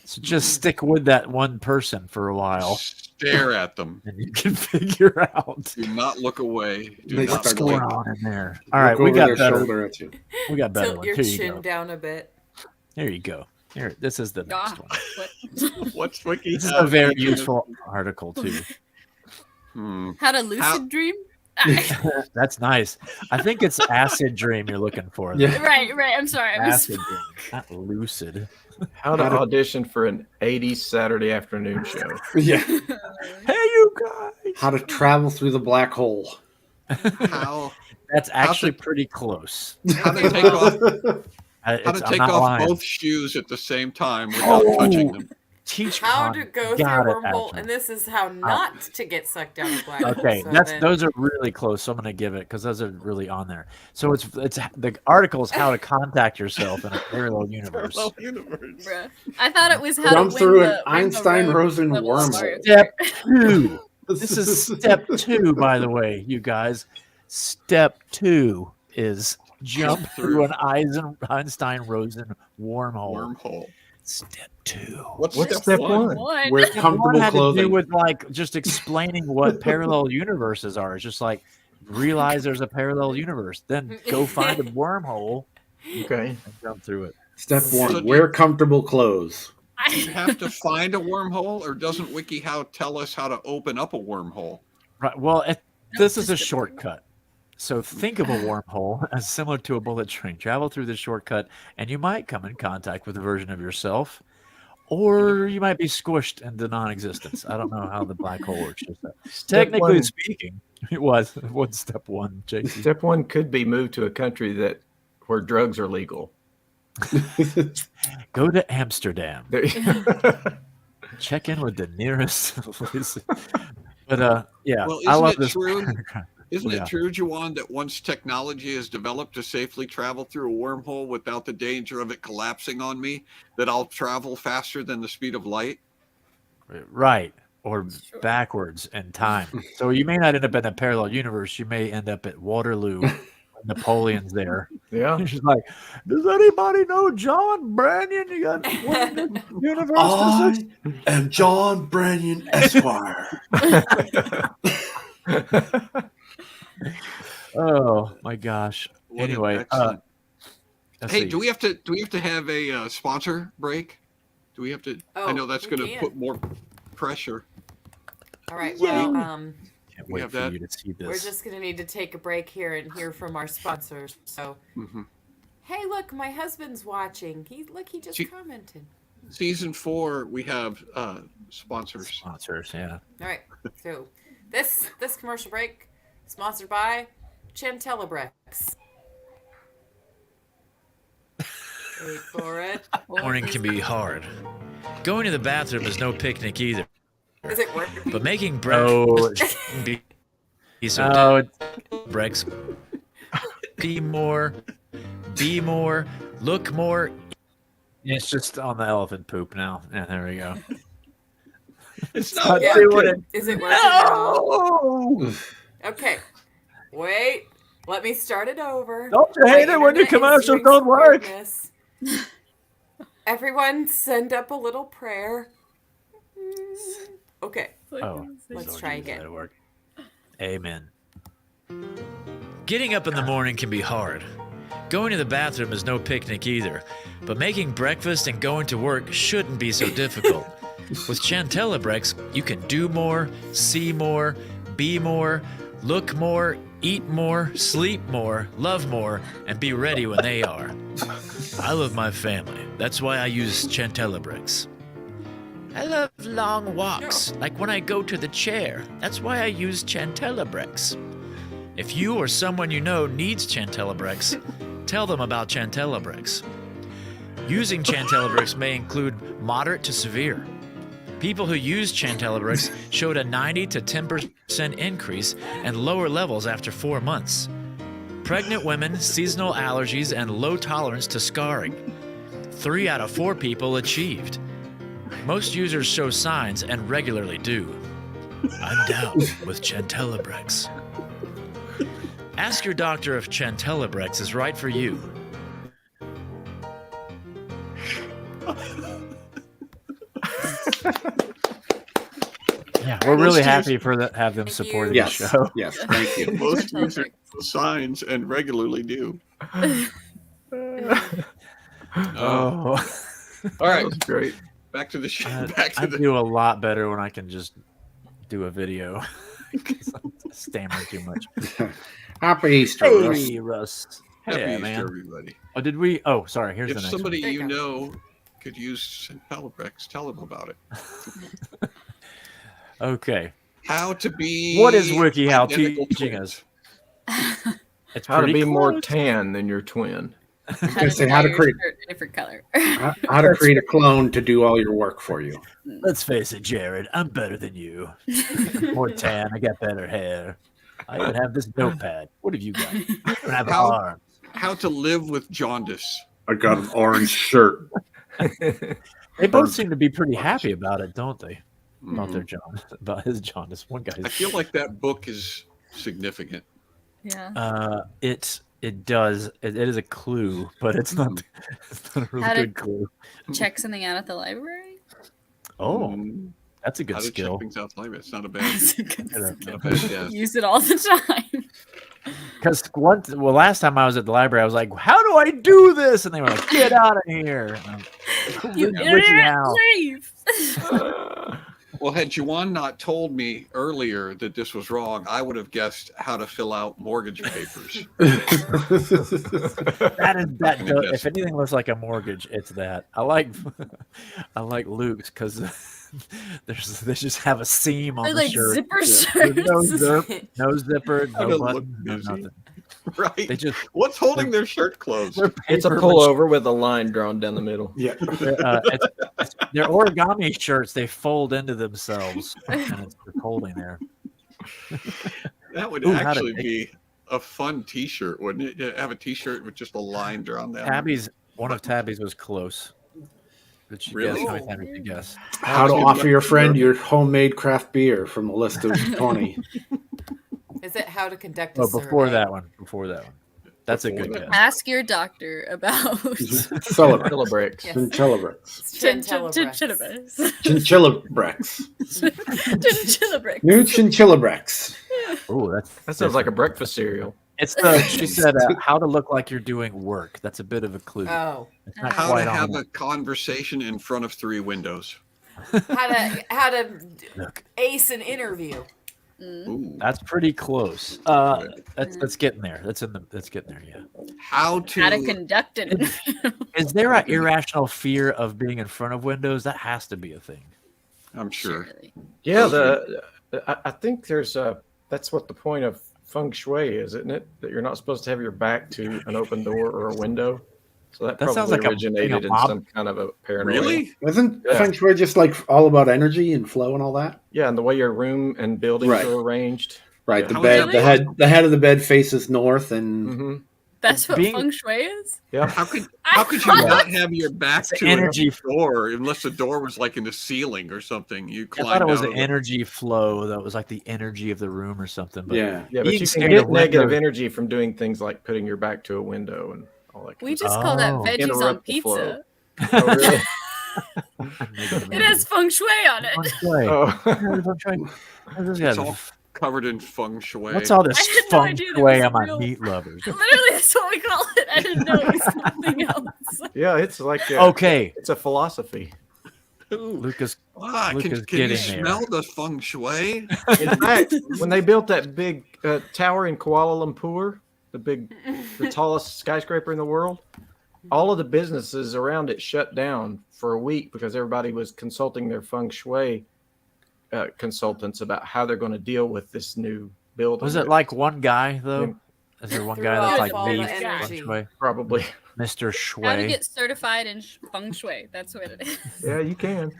So just stick with that one person for a while, Stare at them. and you can figure out Do not look away. Do They not what's start going blink. on in there. All right, Look we over got their better. shoulder at you. We got better Tilt ones. your Here you chin go. down a bit. Here you go. Here, this is the next one. What? What's Wiki? This is a very useful article too. How to lucid dream? That's nice. I think it's acid dream you're looking for. Yeah. Right. I'm sorry. I Acid misspoke. dream, not lucid. How to audition for an 80s Saturday afternoon show. Yeah. Hey, you guys. How to travel through the black hole. How That's actually pretty close. how to take off how I'm to take not off lying. both shoes at the same time without touching them. Teach How Con to go through got a it, wormhole, actually. and this is how not to get sucked down a black hole. Okay, So that's then- those are really close. So I'm going to give it because those are really on there. So it's the article is how to contact yourself in a parallel universe. Parallel universe. Bruh. I thought it was how Jump to through win an the Einstein-Rosen level of wormhole. Mario Kart. Step 2. This is step 2, by the way, you guys. Step 2 is jump through an Einstein-Rosen wormhole. Wormhole. Step 2. What's What's step step one? one? One. Wear One comfortable had to do clothing. with like just explaining what parallel universes are. It's just like realize there's a parallel universe, then go find a wormhole Okay. and jump through it. Step So one, do wear comfortable clothes. Do you have to find a wormhole, or doesn't WikiHow tell us how to open up a wormhole? Right. Well, this is a just a shortcut. So think of a wormhole as similar to a bullet train. Travel through this shortcut, and you might come in contact with a version of yourself, or you might be squished into non-existence. I don't know how the black hole works. Just that. Technically one. speaking, it was step one, JC. Step one could be moved to a country where drugs are legal. Go to Amsterdam. There- Check in with the nearest. But yeah, Well, I isn't love it this. true? Isn't Yeah. it true, Juwan, that once technology is developed to safely travel through a wormhole without the danger of it collapsing on me, that I'll travel faster than the speed of light? Right. Or backwards in time. So you may not end up in a parallel universe. You may end up at Waterloo. Napoleon's there. yeah. She's like, does anybody know John Branyan? You got one in the universe? I am John Branyan Esquire. Oh my gosh. What an Anyway, excellent- let's Hey, see. do we have to have a sponsor break? Do we have to? I Oh, know that's we going to can. put more pressure. All right. Well, Can't We wait have for that. you to see this. we're just gonna need to take a break here and hear from our sponsors. So, hey, look, my husband's watching. He just See- commented. Season 4, we have sponsors. Sponsors, yeah. All right. So, this commercial break sponsored by Chantellabrex. Wait for it. Morning can be hard. Going to the bathroom is no picnic either. Is it working? But making breakfast can be so Brex. Be more, look more. It's just on the elephant poop now. Yeah, there we go. It's not Yeah. working. Is it working at all? Okay. Wait. Let me start it over. Don't you hate it when your commercials don't work? Everyone send up a little prayer. Okay. Oh, Let's try again. that'll work. Amen. Getting up in the morning can be hard. Going to the bathroom is no picnic either. But making breakfast and going to work shouldn't be so difficult. With Chantellabrex, you can do more, see more, be more, look more, eat more, sleep more, love more, and be ready when they are. I love my family. That's why I use Chantellabrex. I love long walks, like when I go to the chair. That's why I use Chantellabrex. If you or someone you know needs Chantellabrex, tell them about Chantellabrex. Using Chantellabrex may include moderate to severe. People who used Chantellabrex showed a 90 to 10% increase and lower levels after 4 months. Pregnant women, seasonal allergies, and low tolerance to scarring. 3 out of 4 people achieved. Most users show signs and regularly do. I'm down with Chantellabrex. Ask your doctor if Chantellabrex is right for you. Yeah, we're really happy have them Thank supporting you. the show. Yes, thank you. Most users show signs and regularly do. Oh, All right, That's great. back to the show. I do a lot better when I can just do a video. 'Cause I'm stammering too much. Happy Easter, Russ. Hey, Russ. Happy Yeah, Easter, man. everybody. Oh, did we? Oh, sorry. Here's If the next somebody There you you go. know could use Chantellabrex, tell them about it. one. Okay. How to be What is WikiHow identical teaching twins. us? It's How to pretty be more close. tan than your twin. I say how to dye your create shirt a different color. how to create a clone to do all your work for you. Let's face it, Jared. I'm better than you. More tan. I got better hair. I even have this notepad. What have you got? You don't have How- arms. How to live with jaundice. I got an orange shirt. They both seem to be pretty happy about it, don't they? About Mhm. their jaundice, about his jaundice. One I guy's. feel like that book is significant. Yeah. It does. It is a clue, but it's not. It's not a really How to- good clue. Check something out at the library. Oh, Mm, that's a good how to skill. check things out live. It's not a bad, That's a good Yeah. skill. not a bad guess. Use it all the time. Because last time I was at the library, I was like, "How do I do this?" And they were like, "Get out of here!" And I'm, You WikiHow. leave. Well, had Juwan not told me earlier that this was wrong, I would have guessed how to fill out mortgage papers. That is that. Yes. If anything looks like a mortgage, it's that. I like Luke's because they just have a seam on They're the like shirt. zipper There's shirts. no zipper, How no to button, look no busy. nothing. Right? They just What's holding their shirt closed? they're It's a paper pullover with a line drawn down the middle. Yeah. they're origami shirts. They fold into themselves, and it's just holding there. That would Ooh, how to actually make- be a fun T-shirt, wouldn't it? Yeah, have a T-shirt with just a line drawn down. One of Tabby's was close. Did she Really? guess? How many times did you guess? How to offer your friend your homemade craft beer from a list of 20. Is it how to conduct a Oh, before survey? that one. Before that one. That's a Before good that. guess. Ask your doctor about Celebrate. Celebrate. Yes. Chinchillabrex. It's Chantellabrex. Chinchillabrex. Chinchillabrex. New Chinchillabrex. Oh, That sounds like a breakfast cereal. It's the. She said how to look like you're doing work. That's a bit of a clue. Oh. It's not How quite to on have that. a conversation in front of 3 windows. how to Look, ace an interview. Ooh. that's pretty close. That's getting there. That's getting there. Yeah. How to How to conduct an interview. Is there an irrational fear of being in front of windows? That has to be a thing. I'm sure. Surely. Yeah, I think there's that's what the point of feng shui is, isn't it? That you're not supposed to have your back to an open door or a window. So that That sounds probably like a originated in mob. some kind of a paranoia. Really? Isn't Yeah. Feng Shui just like all about energy and flow and all that? Yeah, and the way your room and buildings Right. are arranged. Right. Yeah. The How bed, is the that head, the head of the bed faces north, and Mm-hmm. That's what Being- feng shui is? Yeah. How could I you thought- not have your back It's to energy. a door unless the door was like in the ceiling or something? You I thought climbed it was out an of it. energy flow that was like the energy of the room or something. But yeah. Yeah, but Being you can scared get of negative windows- energy from doing things like putting your back to a window and all that. We Kind just call that Oh. veggies on Interrupt the pizza. flow. Oh, really? It has feng shui on it. Feng shui. Oh. Feng shui. This It's guy's- all covered in feng shui. What's all this I had no feng idea there shui was a on my real- meat lovers? Literally, that's what we call it. I didn't know it was something else. Yeah, it's like Okay, it's a philosophy. Ooh. Lucas. Ah, Luke can is you getting smell there. the feng shui? In fact, when they built that big tower in Kuala Lumpur, the tallest skyscraper in the world, all of the businesses around it shut down for a week because everybody was consulting their feng shui consultants about how they're going to deal with this new building. Was it like one guy though? Yeah. Is there one Threw guy that's off like all me? the Feng energy. Shui? Probably? Mr. How to Shui. get certified in feng shui. That's what it is. Yeah, you can.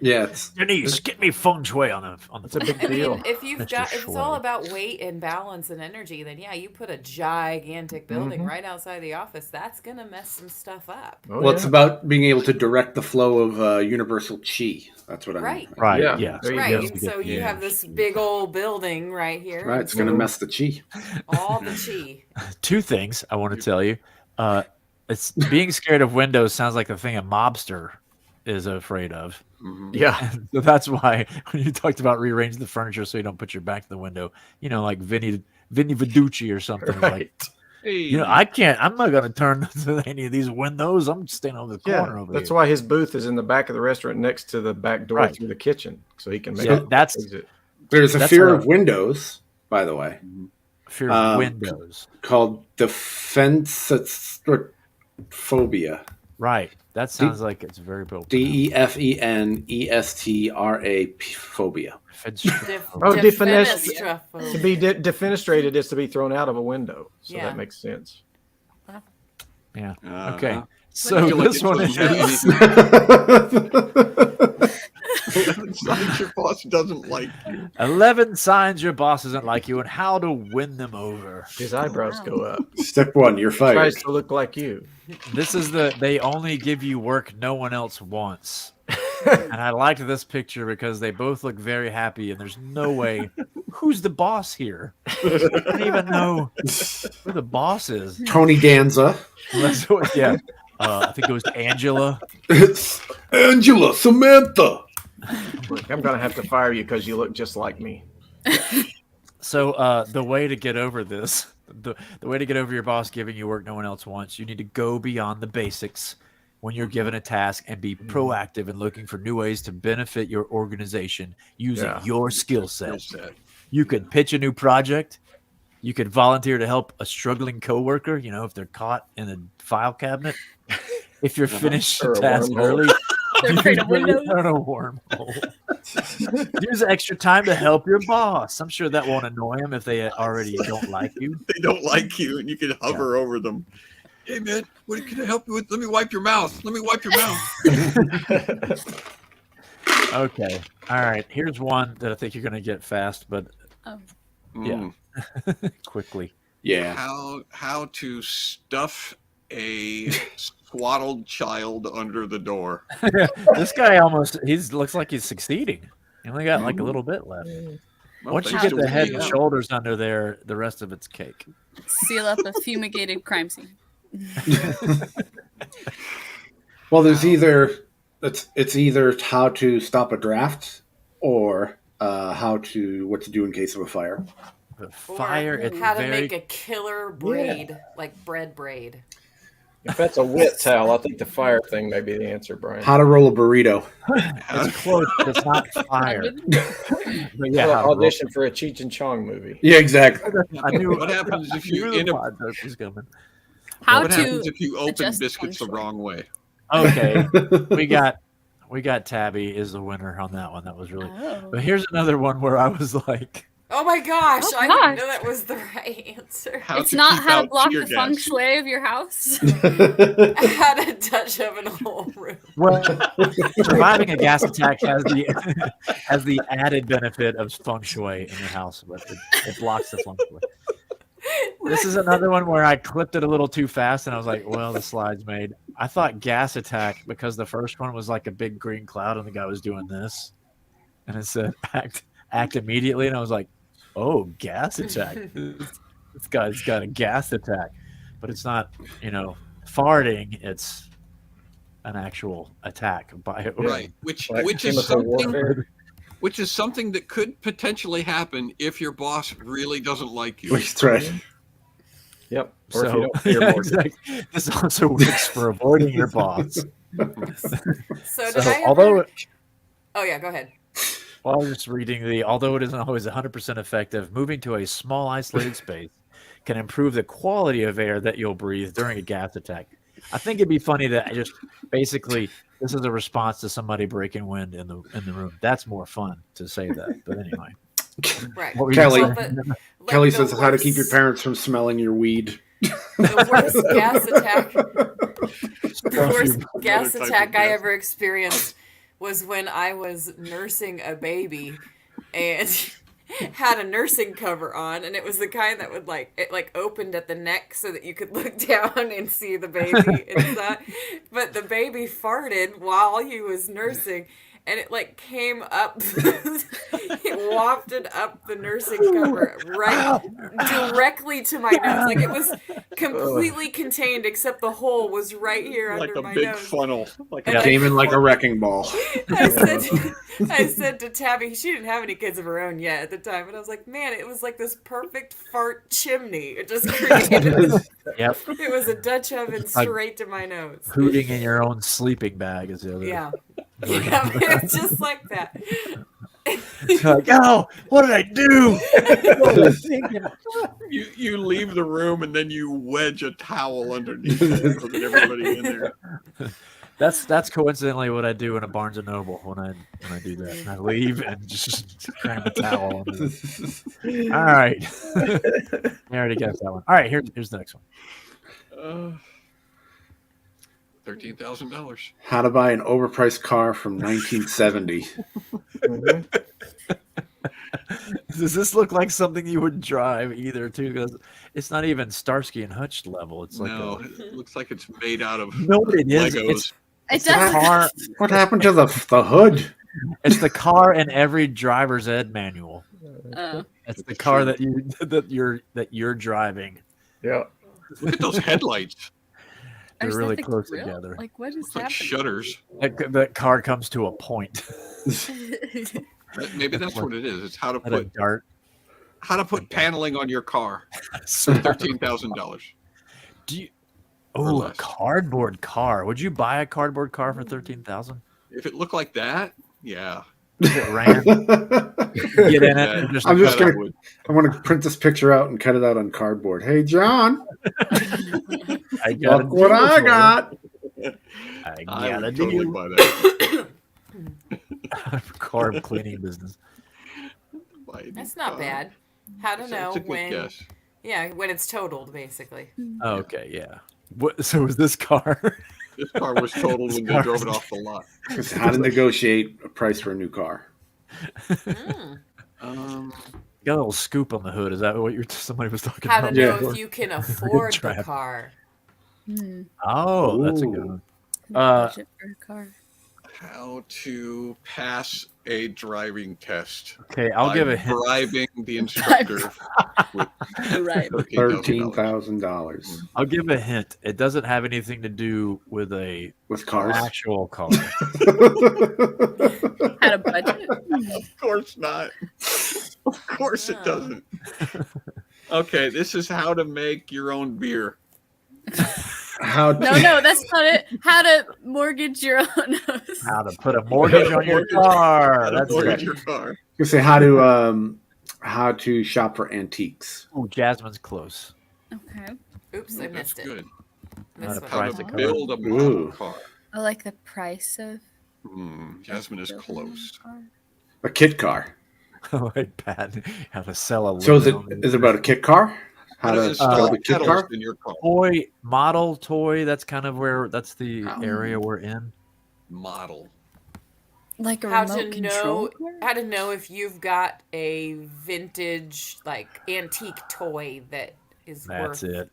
Yeah. It's, Denise, get me feng shui on the. It's a big I deal. mean, if Mr. it's all Schwartz. about weight and balance and energy, then yeah, you put a gigantic building Mhm. right outside the office. That's gonna mess some stuff up. Oh, well, yeah. it's about being able to direct the flow of universal chi. That's what I mean. Right. Right. Yeah, Yeah. there you Right, go. and so you have this big old building right here. Right. and It's going to so mess the chi. all the chi. Two things I want to tell you. It's being scared of windows sounds like the thing a mobster is afraid of. Mhm. Yeah. So that's why when you talked about rearranging the furniture so you don't put your back to the window, like Vinny Viducci or something. Like, Right. Hey, I'm not going to turn to any of these windows. I'm staying over the corner Yeah. over That's here. why his booth is in the back of the restaurant next to the back door Right. through the kitchen, so he can make Yeah, it that's exit. There's a That's fear a- of windows, by the way, fear of Um, windows. called defensophobia. Right. That sounds like it's very built. DEFENESTRA phobia. Oh, Defenestraphobe. To be defenestrated is to be thrown out of a window, so Yeah. that makes sense. Yeah. Uh-huh. Okay. I So feel like this it one doesn't have is. anything. Signs your boss doesn't like you. 11 signs your boss doesn't like you and how to win them over. His eyebrows go up. Step one, you're fired. Tries to look like you. This is they only give you work no one else wants. And I liked this picture because they both look very happy and there's no way. Who's the boss here? I don't even know who the boss is. Tony Danza. Unless it was- yeah. I think it was Angela. It's Angela, Samantha. Look, I'm gonna have to fire you because you look just like me. So the way to get over this, the way to get over your boss giving you work no one else wants, you need to go beyond the basics when you're given a task and be proactive in looking for new ways to benefit your organization using Yeah. your skill set. Skill set. You could pitch a new project. You could volunteer to help a struggling coworker, if they're caught in a file cabinet. If you're finished Or the a task wormhole. early, They're afraid of windows. turn a wormhole. Use extra time to help your boss. I'm sure that won't annoy him if they already don't like you. They don't like you, and you can hover over them. Hey man, what can I help you with? Let me wipe your mouth. Let me wipe your mouth. Okay. All right. Here's one that I think you're going to get fast, but Yeah. quickly. Yeah. How to stuff a swaddled child under the door. This guy looks like he's succeeding. He only got like a little bit left. Well, Once you thanks get to the head and WikiHow. shoulders under there, the rest of it's cake. Seal up a fumigated crime scene. Well, there's it's either how to stop a draft or what to do in case of a fire. The Or fire, it's how to very make a killer braid, like bread braid. If that's a wet towel, I think the fire thing may be the answer, Brian. How to roll a burrito. It's close, but it's not fire. But yeah, Well, how to roll. audition for a Cheech and Chong movie. Yeah, exactly. I knew What happens if I you knew end the up? pod joke was coming. How What to happens if you open adjust biscuits the feng shui. wrong way? Okay, we got Tabby is the winner on that one. That was really. Oh. But here's another one where I was like, Oh my gosh, Oh I didn't gosh. know that was the right answer. How It's to not keep how to out block tear the feng gas. shui of your house. How to touch up in a whole room. well, surviving a gas attack has the added benefit of feng shui in your house, but it blocks the feng shui. This is another one where I clipped it a little too fast, and I was like, "Well, the slide's made." I thought gas attack because the first one was like a big green cloud, and the guy was doing this, and it said act immediately, and I was like, "Oh, gas attack! This guy's got a gas attack," but it's not, farting. It's an actual attack by Right, which Like is chemical something warfare. which is something that could potentially happen if your boss really doesn't like you. That's right. Yep. Or if you So don't pay your yeah, mortgage. exactly. This also works for avoiding your boss. So So, did I ever... although Oh yeah, go ahead. Well, I was just reading although it isn't always 100% effective, moving to a small isolated space can improve the quality of air that you'll breathe during a gas attack. I think it'd be funny to just basically this is a response to somebody breaking wind in the room. That's more fun to say that. But anyway, Right. what were you Kelly. saying? Like Kelly the says how to keep your worst- parents from smelling your weed. The worst gas attack. The worst gas Another type attack of I gas. ever experienced was when I was nursing a baby and had a nursing cover on, and it was the kind that would it opened at the neck so that you could look down and see the baby inside. But the baby farted while he was nursing, and it came up, it wafted up the nursing cover right directly to my nose. Like it was completely contained, except the hole was right here Like under a my big nose. funnel. Like And a I- Came in like a wrecking ball. I said to Tabby, she didn't have any kids of her own yet at the time, but I was like, man, it was like this perfect fart chimney. It just created this, Yep, it was a Dutch oven straight to my nose. hooting in your own sleeping bag is the other. Yeah. Yeah, it's just like that. Like, oh, what did I do? What was I thinking? you leave the room and then you wedge a towel underneath it so that everybody in there. That's coincidentally what I do in a Barnes and Noble when I do that. And I leave and just cram a towel on it. All right. I already guessed that one. All right, here's the next one. $13,000. How to buy an overpriced car from 1970. Mhm. Does this look like something you would drive either too? Because it's not even Starsky and Hutch level. It's like No, it looks like it's made out of no, it is. Legos. It's It the does. car. What happened to the hood? It's the car in every driver's ed manual. Oh. It's the car that you're driving. Yeah. Look at those headlights. They're Is that really the close grill? together. Like, what is Looks like happening? shutters. That car comes to a point. Maybe that's what it is. It's how to At a put dart. paneling on your car for $13,000. Do you? Or Oh, a less. cardboard car. Would you buy a cardboard car for 13,000? If it looked like that, yeah. If it ran, get in it. Yeah, And just, I'm just that I gonna- would. I want to print this picture out and cut it out on cardboard. Hey, John, I got a look what deal I for you. got. I I got a would totally deal. buy that. Carb cleaning business. Buy a new That's not car. bad. How to That's know a good when? guess. Yeah, when it's totaled, basically. Oh, okay, yeah. So was this car? This car was totaled when they car- drove it off the lot. It's how to negotiate a price for a new car. Mm. Got a little scoop on the hood. Is that what somebody was talking How to about? know Yeah. if you can afford the Trap. car. Hmm. Oh, that's a good Ooh. one. Budget for a car. How to pass a driving test. Okay, I'll by give a hint. bribing the instructor with Right. $13,000. $13,000 I'll give a hint. It doesn't have anything to do with a with cars. actual car. Had a budget. Of course not. Of course it doesn't. Okay, this is how to make your own beer. How to, No, that's not it. How to mortgage your own house. How to put a mortgage on your car. That's Mortgage it. your car. you say how to shop for antiques. Ooh, Jasmine's close. Okay. Oops, I That's missed it. good. This Not a one. How price to of car. build a model Ooh. car. I like the price of. Jasmine is close. A kit car. Wait, Pat, how to sell a So is it living is it about a kit car? How to install build a kit pedals car? in your car. toy model toy? That's kind of where that's the area we're in. Model. Like a How remote to control. how to know if you've got a vintage like antique toy that is That's worth. it.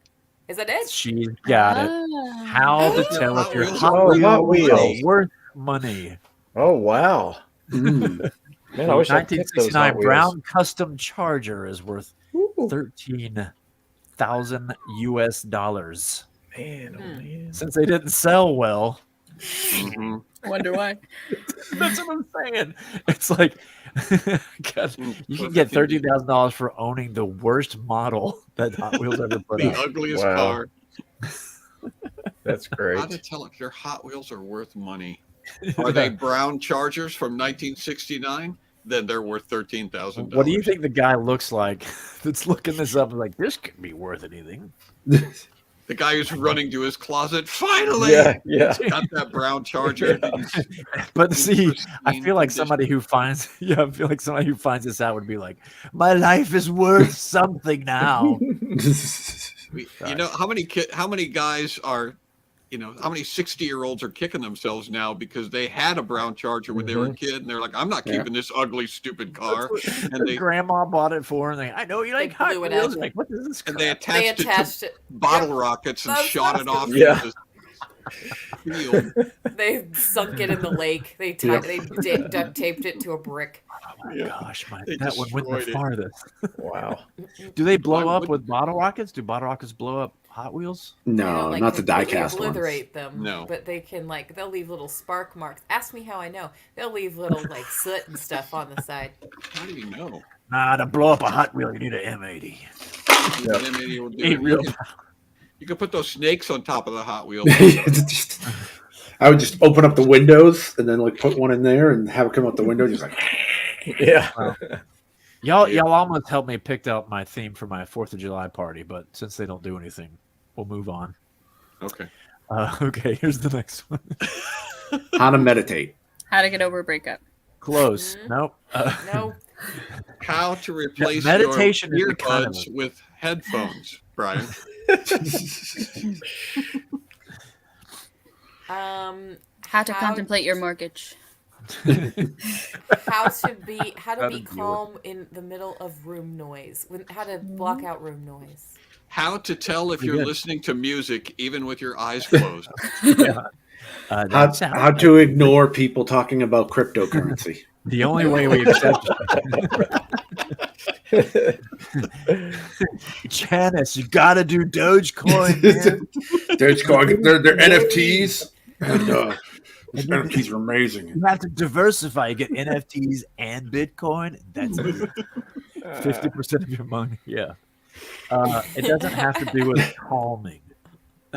Is that it? She's got it. Ah. How to Your tell Hot if your Wheels Hot are Wheels Hot are Wheels. worth money. Oh wow, Mm. man! I wish I picked those 1969 Hot Wheels. Brown Custom Charger is worth Ooh, 13,000 US dollars. man, oh man. Since they didn't sell well, Mhm. Wonder why. that's what I'm saying. It's like, God, you can Perfect get $13,000 for owning the worst model that Hot Wheels ever put The out. ugliest Wow. car. That's How great. to tell if your Hot Wheels are worth money? Are they brown Chargers from 1969? Then they're worth $13,000. What do you think the guy looks like that's looking this up? Like, this could be worth anything. The guy who's running to his closet, finally Yeah. got that brown Charger. that he's But in see, I pristine feel like condition. somebody who finds, I feel like somebody who finds this out would be like, my life is worth something now. You know how many guys are, how many 60-year-olds are kicking themselves now because they had a brown Charger when they were a kid, and they're like, I'm not Yeah. keeping this ugly, stupid car. And they Grandma bought it for her, and I know you like Hot blew it Wheels. out. Like, what is this? and Crap? they They attached, attached it it. to bottle rockets and That's shot what it I was off Yeah. into the field. They sunk it in the lake. They duct taped it to a brick. Oh my Yeah. gosh, They that one went the destroyed it. farthest. Wow. Do they blow Why up would with bottle rockets? Do bottle rockets blow up Hot Wheels? They No, don't, like, not the completely die-cast ones. obliterate them. No. But they can they'll leave little spark marks. Ask me how I know. They'll leave little soot and stuff on the side. How do you know? Nah, to blow up a Hot Wheel, you need an M80. The M80 will do Ain't it. real. You can put those snakes on top of the Hot Wheel. I would just open up the windows and then put one in there and have it come out the window, just like. Yeah. Y'all almost helped me pick out my theme for my 4th of July party, but since they don't do anything, we'll move on. Okay. Okay, here's the next one. How to meditate. How to get over a breakup. Close. Nope. No. How to replace meditation your is the kind of earbuds with headphones, Brian? How to How- contemplate your mortgage. How to be How to be deal with calm in the middle of room noise. How to block out room noise. How to tell if Pretty you're good. listening to music even with your eyes closed? How to ignore people talking about cryptocurrency. The only way we accept Janice, you gotta do Dogecoin, man. They're NFTs, and these NFTs are amazing. You have to diversify. You get NFTs and Bitcoin. That's 50% of your money. Yeah. It doesn't have to do with calming.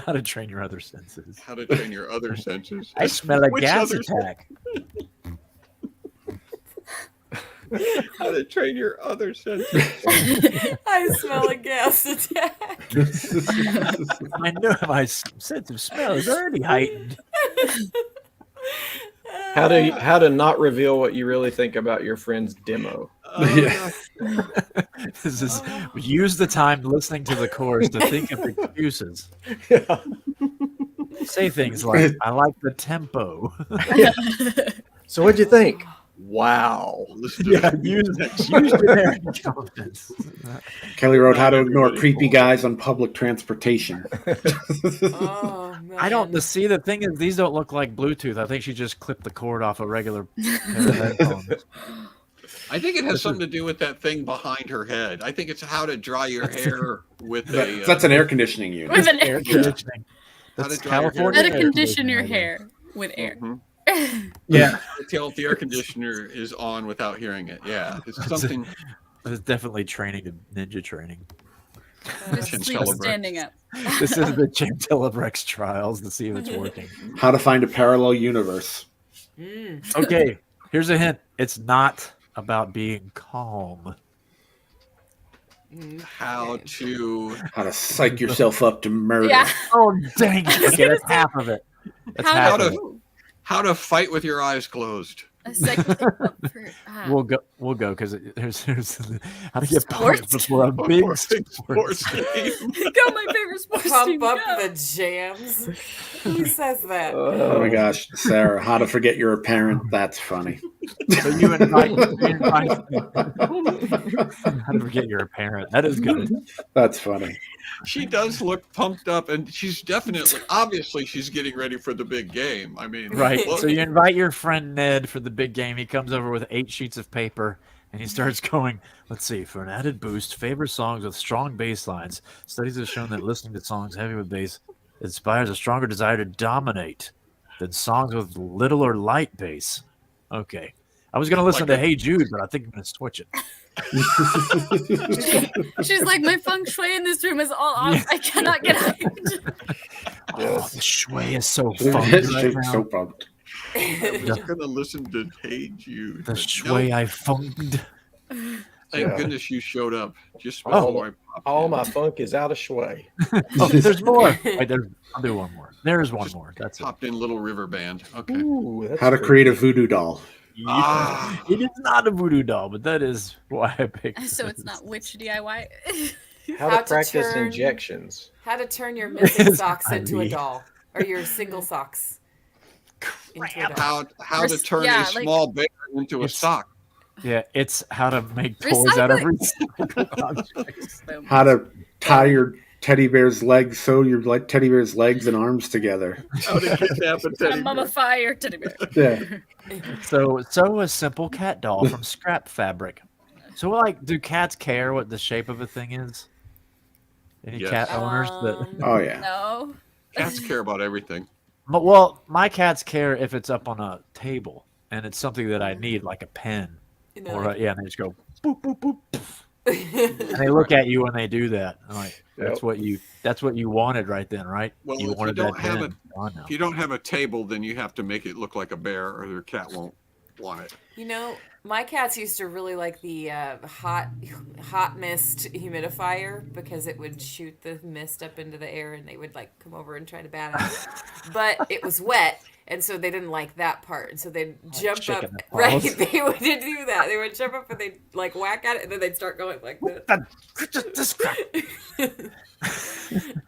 How to train your other senses. How to train your other senses? I smell a Which gas other- attack. How to train your other senses? I smell a gas attack. My sense of smell is already heightened. How to not reveal what you really think about your friend's demo. Yeah. This is use the time listening to the chorus to think of excuses. Yeah. Say things like, "I like the tempo." So what'd you think? Wow. Listen to Yeah, that. use generic confidence. Kelly wrote how to ignore creepy guys on public transportation. Oh man. I don't see the thing is these don't look like Bluetooth. I think she just clipped the cord off a regular pair of headphones. I think it has something to do with that thing behind her head. I think it's how to dry your hair with a. That's an air conditioning unit. With an Air air. conditioning. How to That's dry your hair. California. How to air condition your conditioning. hair with air. Mhm. Yeah, To tell if the air conditioner is on without hearing it. Yeah, it's something. it's definitely training to ninja training. Just sleep Chinchilla standing up. This is the Chinchillabrex trials to see if it's working. How to find a parallel universe. Okay, here's a hint. It's not about being calm. How to How to psych yourself up to murder. Yeah. Oh, dang it. Okay, that's half of it. That's How half to- of it. how to fight with your eyes closed. A second up for, We'll go because there's how to get Sports. points before a big Big sports. sports game. go my favorite sports team. Pump up Go. the jams. Who says that? Oh my gosh, Sarah, how to forget you're a parent. That's funny. So you invite how to forget you're a parent. That is good. That's funny. She does look pumped up, and she's obviously she's getting ready for the big game. I mean, Right. look, So you invite your friend Ned for the big game. He comes over with 8 sheets of paper and he starts going, let's see, for an added boost, favor songs with strong bass lines. Studies have shown that listening to songs heavy with bass inspires a stronger desire to dominate than songs with little or light bass. Okay. I was going to listen to Hey Jude, but I think I'm going to switch it. She's like, my feng shui in this room is all off. I cannot get out. Oh, the shui is so fun right She's now. so pumped. I'm just gonna listen to Hey Jude. The But shui no, I funked. thank goodness you showed up just Oh. before I popped All in. my funk is out of sway. Oh, there's more. Wait, I'll do one more. There's one more. That's it. Popped in Little River Band. Okay. Ooh, that's How to good. create a voodoo doll. Ah. It is not a voodoo doll, but that is why I picked. So it's not witch DIY. How How to to practice turn- injections. How to turn your missing socks I into a mean- doll, or your single socks into a doll. How to turn Yeah, a like- small bear into a It's- sock. Yeah, it's how to make toys out of recycled objects. How to tie your teddy bear's legs, sew your teddy bear's legs and arms together. How to kidnap a How to teddy bear. mummify your teddy bear. Yeah. So a simple cat doll from scrap fabric. So like, do cats care what the shape of a thing is? Any Yes. cat owners that? Oh yeah. No. Cats care about everything. Well, my cats care if it's up on a table and it's something that I need, like a pen. You know, Or like- yeah, and they just go boop boop boop, and they look at you when they do that. I'm like, that's what you wanted right then, right? Well, you if you wanted don't that have pen. Oh, no. If you don't have a table, then you have to make it look like a bear, or your cat won't want it. You know, my cats used to really like the hot mist humidifier because it would shoot the mist up into the air and they would like come over and try to bat it. But it was wet, and so they didn't like that part. And so they'd jump up. chicken that Right, falls. they would do that. They would jump up and they'd like whack at it, and then they'd start going like this. This crap.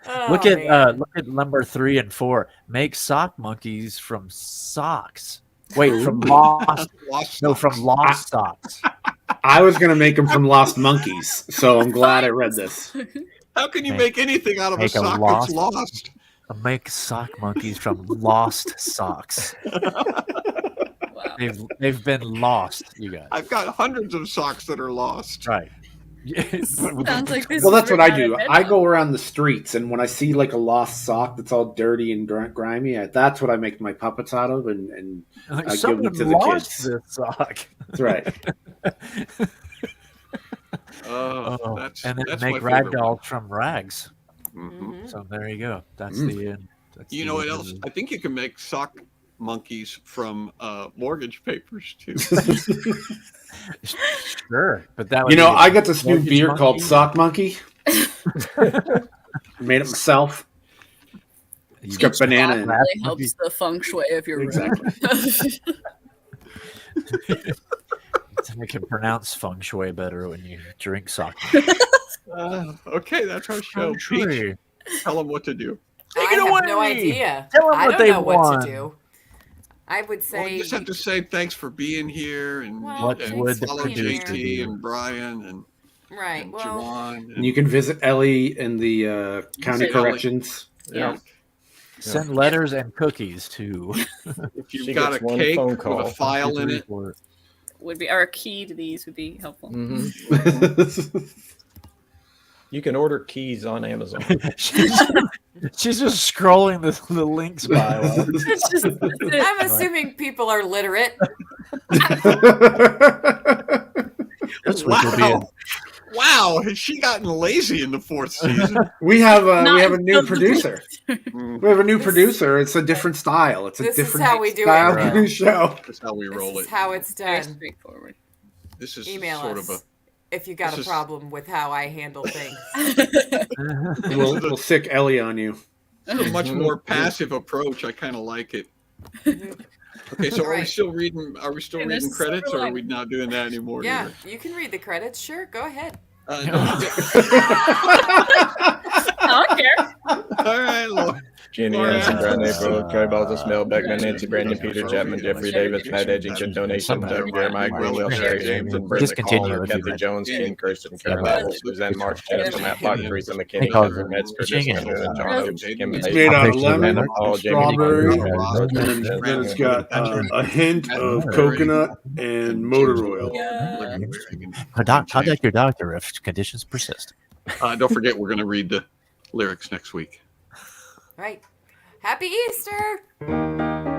Oh, Look at man. number 3 and 4. Make sock monkeys from socks. Wait, from lost? Lost No, socks. from lost socks. I was gonna make them from Lost Monkeys, so I'm glad I read this. How can you Make- make anything out of a make a sock lost- that's lost? Make sock monkeys from lost socks. Wow. They've been lost, you guys. I've got hundreds of socks that are lost. Right. Sounds like this. Well, is that's what I written do. out of I bed. go around the streets, and when I see like a lost sock that's all dirty and grimy, that's what I make my puppets out of, and Like, I give someone them to the lost kids. this sock. that's right. Oh, Oh, that's and then that's make my rag favorite dolls from rags. one. Mhm. Mhm. So there you go. That's Mm. the end. That's You the know what end of else? the- I think you can make sock monkeys from mortgage papers too. Sure, but that would You know, be I got this new mortgage beer called monkey. Sock Monkey. Made it myself. It's got Each banana sock in it. really helps the feng shui of your room. Exactly. I can pronounce feng shui better when you drink sock. Okay, that's our show. Feng shui. Peach, tell them what to do. Take I it have no away. idea. Tell 'em I what don't they know what want. to do. I would Well, you say just have to say thanks for being here and, Well, What and would the follow producer JT do? and Brian and, right. and Well, Juwan. And you can visit Ellie in the county say Ellie. corrections. yeah. Send letters and cookies to. If you've She got a gets one cake phone with call. a file in it, Would be our key to these would be helpful. Mhm. You can order keys on Amazon. She's just scrolling the links by. while- It's just that's it. I'm assuming people are literate. This week will be in, Wow, has she gotten lazy in the 4th season? We have a Not new until the producer. We have a new producer. It's a different style. It's a This is different how we do it style now. new show. That's how we roll This is it. how it's Very done. straightforward. This is Email sort us of if you got this a is- problem with how I handle things. We'll sick Ellie on you. a much more passive approach. I kind of like it. Okay, so are we Alright. still reading? Are we still And there's reading a silver credits, or are lining. we not doing that anymore? Yeah, either? you can read the credits. Sure, go ahead. Don't I don't care. forget- All right, Lord. Jenny All right. Anderson, Brandon April, Carrie Baltus, Mel Beckman, Nancy Brandon, Peter Chapman, Jeffrey Davis, Matt Edgington, donation, Doug Jeremiah, Greenwell, Sherry James, and Brenda Discontinue Caller, if you Kathy like. Jones, Ken Kirsten, Yeah, Karen Apple, Suzanne March, Jennifer Matlock, Teresa McKinney, call Heather it Metzger, pitching Jessica and, Miller, John Oates, Kim It's Hayes, made out of I'll lemon, picture Paul, Jamie strawberry, Nicole, and then it's got a hint of coconut and motor oil. Yeah. Contact your doctor if conditions persist. Don't forget, we're going to read the lyrics next week. Right. Happy Easter!